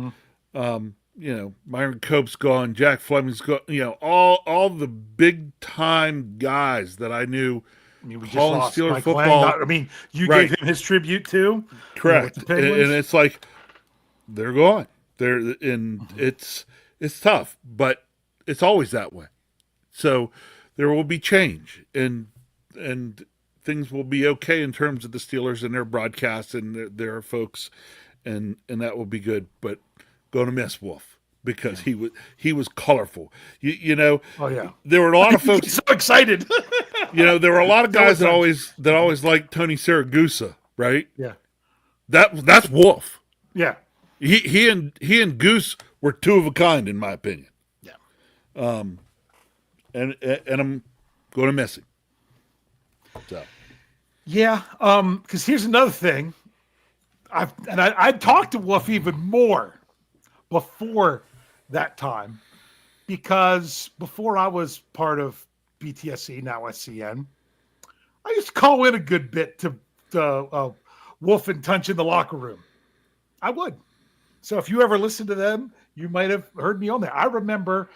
Myron Cope's gone, Jack Fleming's gone. All the big time guys that I knew. We just calling lost Steeler Mike football. Lang. You Right. gave him his tribute too. Correct, With the and Penguins. it's like they're gone. It's tough, but it's always that way. So there will be change, and things will be okay in terms of the Steelers and their broadcasts and their folks, and that will be good. But going to miss Wolf because he was colorful. Oh yeah, There were a lot of folks. so excited. There were a lot of guys that always liked Tony Siragusa, right? Yeah, That's Wolf. yeah, He and Goose were two of a kind, in my opinion. yeah. And I'm going to miss him. So Yeah, because here's another thing. I talked to Wolf even more before that time, because before I was part of BTSC, now SCN, I used to call in a good bit to Wolf and Tunch in the locker room. I would. So if you ever listen to them, you might have heard me on there. I remember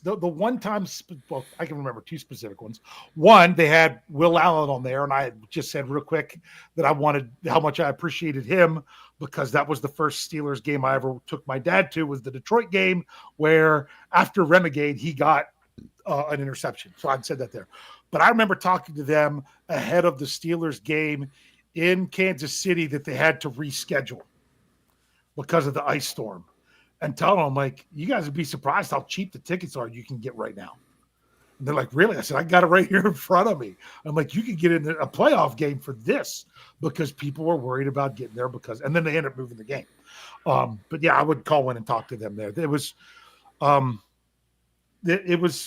the one time, well, I can remember two specific ones. One, they had Will Allen on there, and I just said real quick that how much I appreciated him, because that was the first Steelers game I ever took my dad to, was the Detroit game, where after Renegade, he got an interception. So I said that there. But I remember talking to them ahead of the Steelers game in Kansas City that they had to reschedule because of the ice storm, and telling them, like, you guys would be surprised how cheap the tickets are you can get right now. And they're like, really? I said, I got it right here in front of me. I'm like, you could get in a playoff game for this, because people were worried about getting there, and then they ended up moving the game. But yeah, I would call in and talk to them there. It was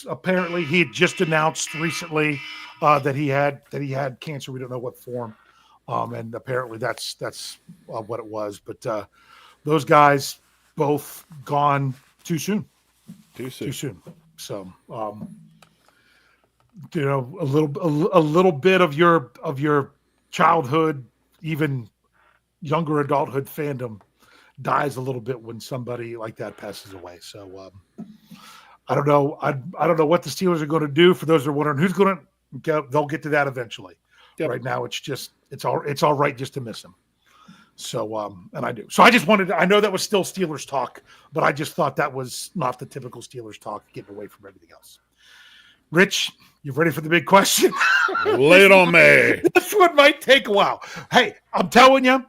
apparently he had just announced recently that he had cancer. We don't know what form. And apparently that's what it was. But those guys both gone too soon. So, a little bit of your childhood, even younger adulthood fandom dies a little bit when somebody like that passes away. So, I don't know. I don't know what the Steelers are going to do. For those who are wondering who's going to, they'll get to that eventually. Yep. Right now, it's all right just to miss him. So, and I do. So I just I know that was still Steelers talk, but I just thought that was not the typical Steelers talk, getting away from everything else. Rich, you ready for the big question? Lay it on me. This one might take a while. Hey, I'm telling you,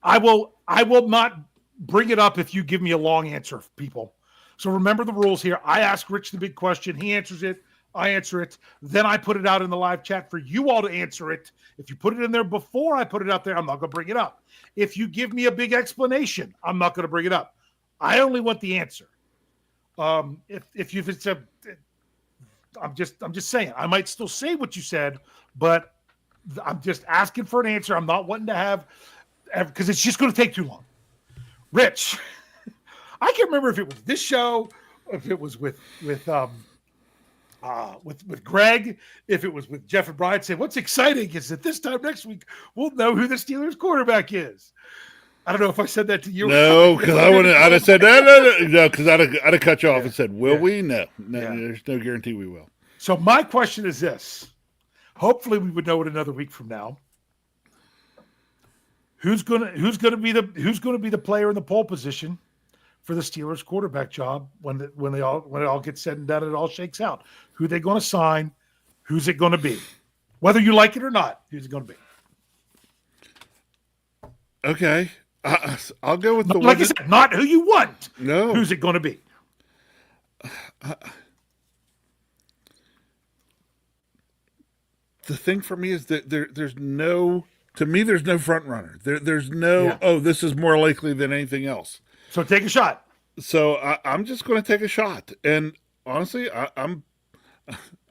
I will not bring it up if you give me a long answer, people. So remember the rules here. I ask Rich the big question. He answers it. I answer it. Then I put it out in the live chat for you all to answer it. If you put it in there before I put it out there, I'm not going to bring it up. If you give me a big explanation, I'm not going to bring it up. I only want the answer. I'm just saying, I might still say what you said, but I'm just asking for an answer. I'm not wanting to have, because it's just going to take too long. Rich, I can't remember if it was this show, if it was with Greg, if it was with Jeff and Brian. Say, what's exciting is that this time next week we'll know who the Steelers quarterback is. I don't know if I said that to you. No, because I'd have said no, because I'd have cut you off and said, "Will we?" No, there's no guarantee we will. So my question is this: hopefully, we would know it another week from now. Who's gonna be the player in the pole position for the Steelers quarterback job when it all gets said and done, it all shakes out? Who are they going to sign? Who's it going to be? Whether you like it or not, who's it going to be? Okay, I'll go with I said, not who you want. No, who's it going to be? The thing for me is that there's no front runner. There's no. Yeah. Oh, this is more likely than anything else. So take a shot. So I'm just going to take a shot. And honestly,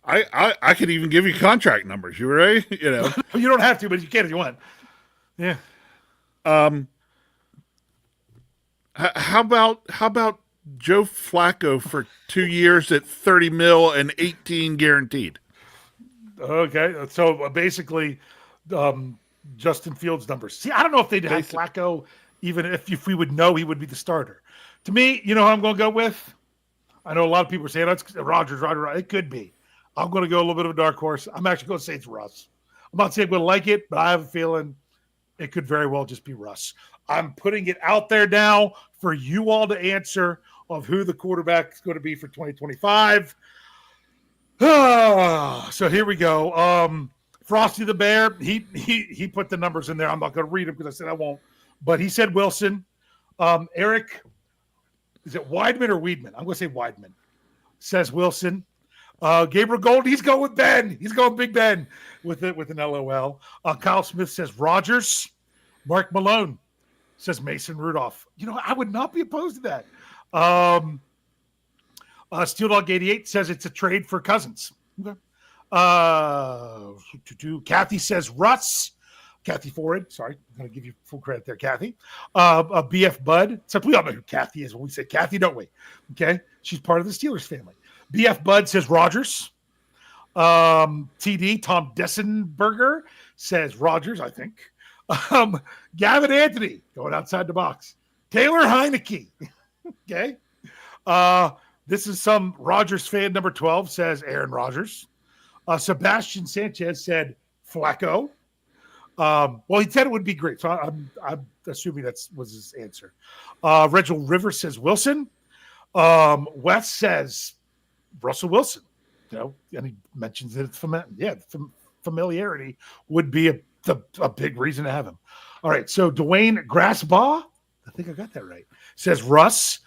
I could even give you contract numbers. You ready? You know, You don't have to, but you can if you want. Yeah. how about Joe Flacco for 2 years at 30 mil and 18 guaranteed? Okay. So basically, Justin Fields numbers. See, I don't know if they'd have Flacco, even if we would know he would be the starter. To me, you know who I'm going to go with? I know a lot of people are saying that's Rodgers. It could be. I'm going to go a little bit of a dark horse. I'm actually going to say it's Russ. I'm not saying I'm going to like it, but I have a feeling it could very well just be Russ. I'm putting it out there now for you all to answer of who the quarterback is going to be for 2025. So here we go. Frosty the Bear, he put the numbers in there. I'm not going to read them because I said I won't. But he said Wilson. Eric, is it Weidman or Weedman? I'm going to say Weidman. Says Wilson. Gabriel Gold, he's going with Ben. He's going Big Ben with an LOL. Kyle Smith says Rodgers. Mark Malone says Mason Rudolph. You know, I would not be opposed to that. Steel Dog 88 says it's a trade for Cousins. Okay. Kathy says Russ. Kathy Forward. Sorry, I'm going to give you full credit there, Kathy. BF Bud. So we all know who Kathy is when we say Kathy, don't we? Okay. She's part of the Steelers family. BF Bud says Rodgers. TD, Tom Dessenberger, says Rodgers, I think. Gavin Anthony, going outside the box. Taylor Heineke. Okay. This is some Rodgers fan, number 12, says Aaron Rodgers. Sebastian Sanchez said Flacco. Well, he said it would be great, so I'm assuming that was his answer. Reginald Rivers says Wilson. Wes says Russell Wilson. You know, and he mentions that it's familiarity would be a big reason to have him. All right, so Dwayne Grassbaugh, I think I got that right, says Russ.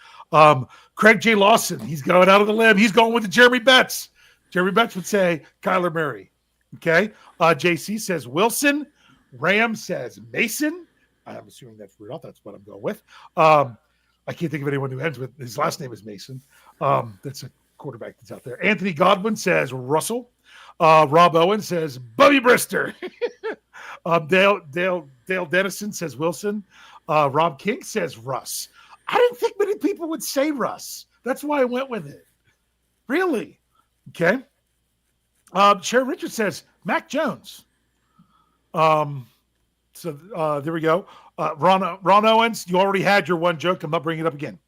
Craig J. Lawson, he's going out of the limb. He's going with the Jeremy Betts. Jeremy Betts would say Kyler Murray. Okay. JC says Wilson. Ram says Mason. I'm assuming that's Rudolph. That's what I'm going with. I can't think of anyone who ends with his last name is Mason. That's a quarterback that's out there. Anthony Godwin says Russell. Rob Owen says Bubby Brister. Dale Dennison says Wilson. Rob King says Russ. I didn't think many people would say Russ. That's why I went with it. Really? Okay. Sherry Richards says Mac Jones. So there we go. Ron Owens, you already had your one joke. I'm not bringing it up again.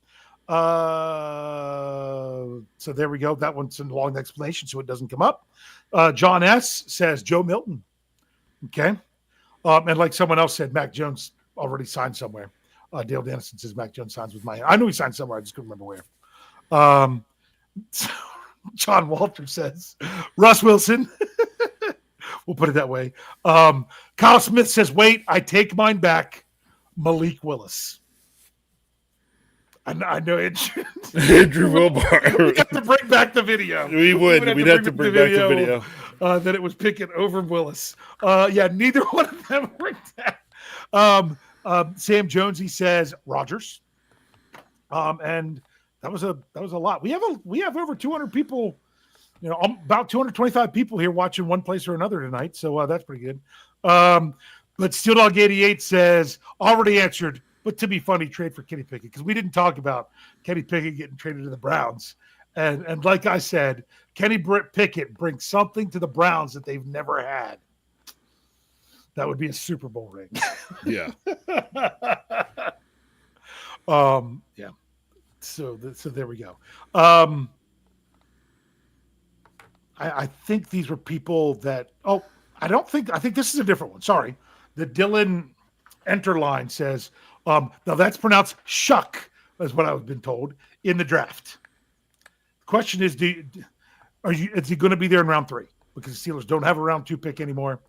So there we go. That one's a long explanation, so it doesn't come up. John S. says Joe Milton. Okay. And like someone else said, Mac Jones already signed somewhere. Dale Dennison says Mac Jones signs with Miami. I knew he signed somewhere. I just couldn't remember where. So John Walter says Russ Wilson. We'll put it that way. Kyle Smith says, wait, I take mine back. Malik Willis. I know Andrew Wilbar. We'd have to bring back the video. We'd have to bring back the video. That it was Pickett over Willis. Yeah, neither one of them worked out. Sam Jonesy says Rodgers. And that was a lot. We have over 200 people, about 225 people here watching one place or another tonight. So that's pretty good. But Steel Dog 88 says already answered, but to be funny, trade for Kenny Pickett, because we didn't talk about Kenny Pickett getting traded to the Browns. And like I said, Kenny Pickett brings something to the Browns that they've never had. That would be a Super Bowl ring. Yeah. Yeah. So there we go. I think these were people that. I think this is a different one. Sorry, the Dylan Enterline says. Now that's pronounced Shuck, is what I've been told in the draft. The question is, is he going to be there in round 3? Because the Steelers don't have a round 2 pick anymore.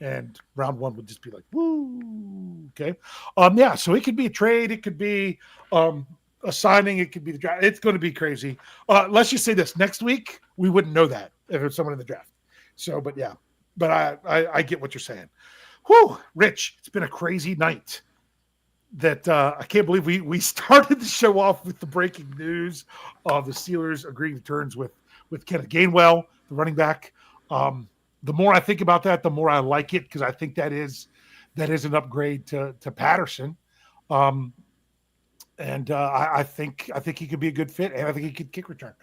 And round 1 would just be like, woo. Okay. Yeah. So it could be a trade. It could be a signing. It could be the draft. It's going to be crazy. Let's just say this: next week we wouldn't know that if it's someone in the draft. So, but yeah. But I get what you're saying. Whew, Rich, it's been a crazy night. that I can't believe we started the show off with the breaking news of the Steelers agreeing to terms with Kenneth Gainwell, the running back. The more I think about that, the more I like it, because I think that is an upgrade to Patterson. And I think he could be a good fit, and I think he could kick return.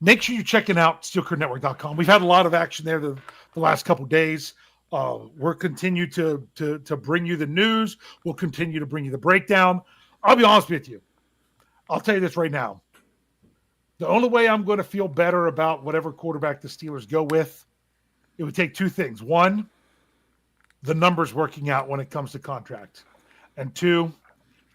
Make sure you're checking out SteelCurtainNetwork.com. We've had a lot of action there the last couple of days. We'll continue to bring you the news. We'll continue to bring you the breakdown. I'll be honest with you. I'll tell you this right now. The only way I'm going to feel better about whatever quarterback the Steelers go with, it would take two things. One, the numbers working out when it comes to contract. And two,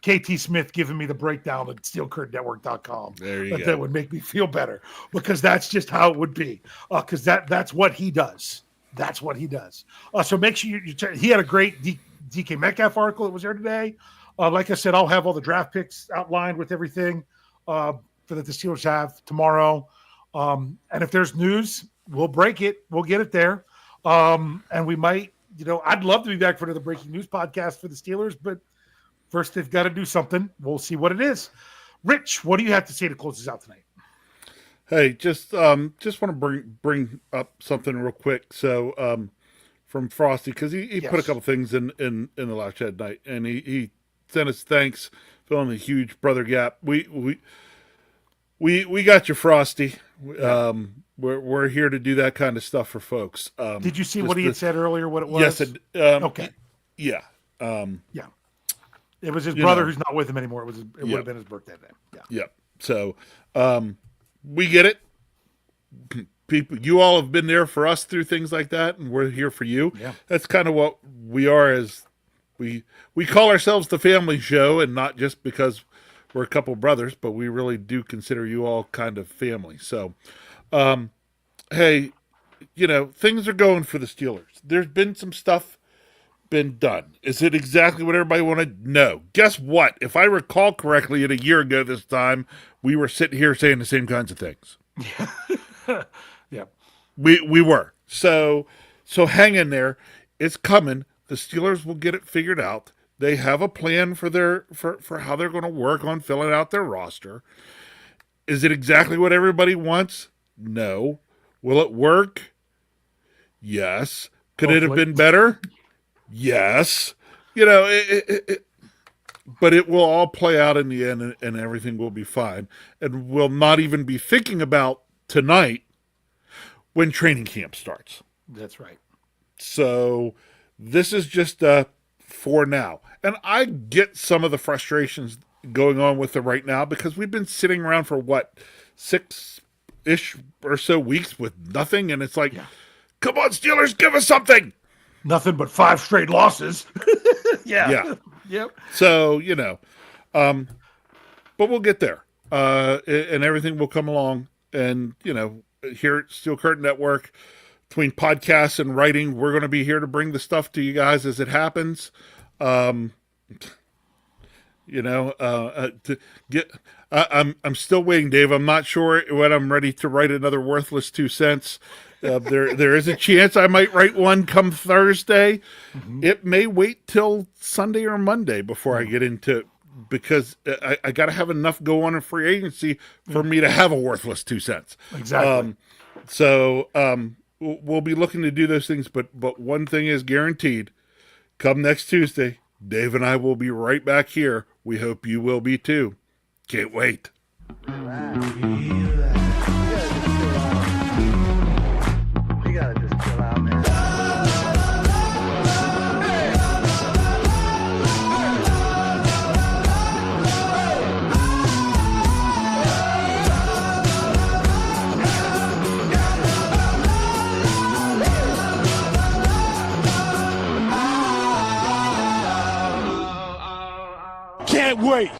KT Smith giving me the breakdown at SteelCurtainNetwork.com. There you go. That would make me feel better, because that's just how it would be. Because that's what he does. That's what he does. So make sure you check. He had a great DK Metcalf article that was there today. Like I said, I'll have all the draft picks outlined with everything that the Steelers have tomorrow. And if there's news, we'll break it. We'll get it there. And we might, I'd love to be back for another breaking news podcast for the Steelers, but first they've got to do something. We'll see what it is. Rich, what do you have to say to close this out tonight? Hey, just want to bring up something real quick. So from Frosty, because he put a couple things in the live chat tonight, and he sent us thanks, filling the huge brother gap. We got you, Frosty. We're here to do that kind of stuff for folks. Did you see what he had said earlier? What it was? Yes. Okay. Yeah. Yeah. It was his brother who's not with him anymore. It would have been his birthday then. Yeah. Yeah. So we get it. People, you all have been there for us through things like that, and we're here for you. Yeah. That's kind of what we are. As we call ourselves the family show, and not just because we're a couple brothers, but we really do consider you all kind of family. So, hey, things are going for the Steelers. There's been some stuff been done. Is it exactly what everybody wanted? No. Guess what? If I recall correctly, a year ago this time, we were sitting here saying the same kinds of things. Yeah. We were. So hang in there. It's coming. The Steelers will get it figured out. They have a plan for how they're going to work on filling out their roster. Is it exactly what everybody wants? No. Will it work? Yes. Could it have been better? Yes. But it will all play out in the end, and everything will be fine. And we'll not even be thinking about tonight when training camp starts. That's right. So this is just for now. And I get some of the frustrations going on with it right now, because we've been sitting around for 6-ish or so weeks with nothing. And it's like, come on, Steelers, give us something. Nothing but 5 straight losses. Yeah. Yep. So, but we'll get there. And everything will come along. And, here at Steel Curtain Network, between podcasts and writing, we're going to be here to bring the stuff to you guys as it happens. I'm still waiting, Dave. I'm not sure when I'm ready to write another worthless 2 cents. There is a chance I might write one come Thursday. Mm-hmm. It may wait till Sunday or Monday before I get into, because I got to have enough go on in free agency for me to have a worthless 2 cents. Exactly. We'll be looking to do those things, but one thing is guaranteed: come next Tuesday, Dave and I will be right back here. We hope you will be too. Can't wait. You gotta just chill out, man. Can't wait.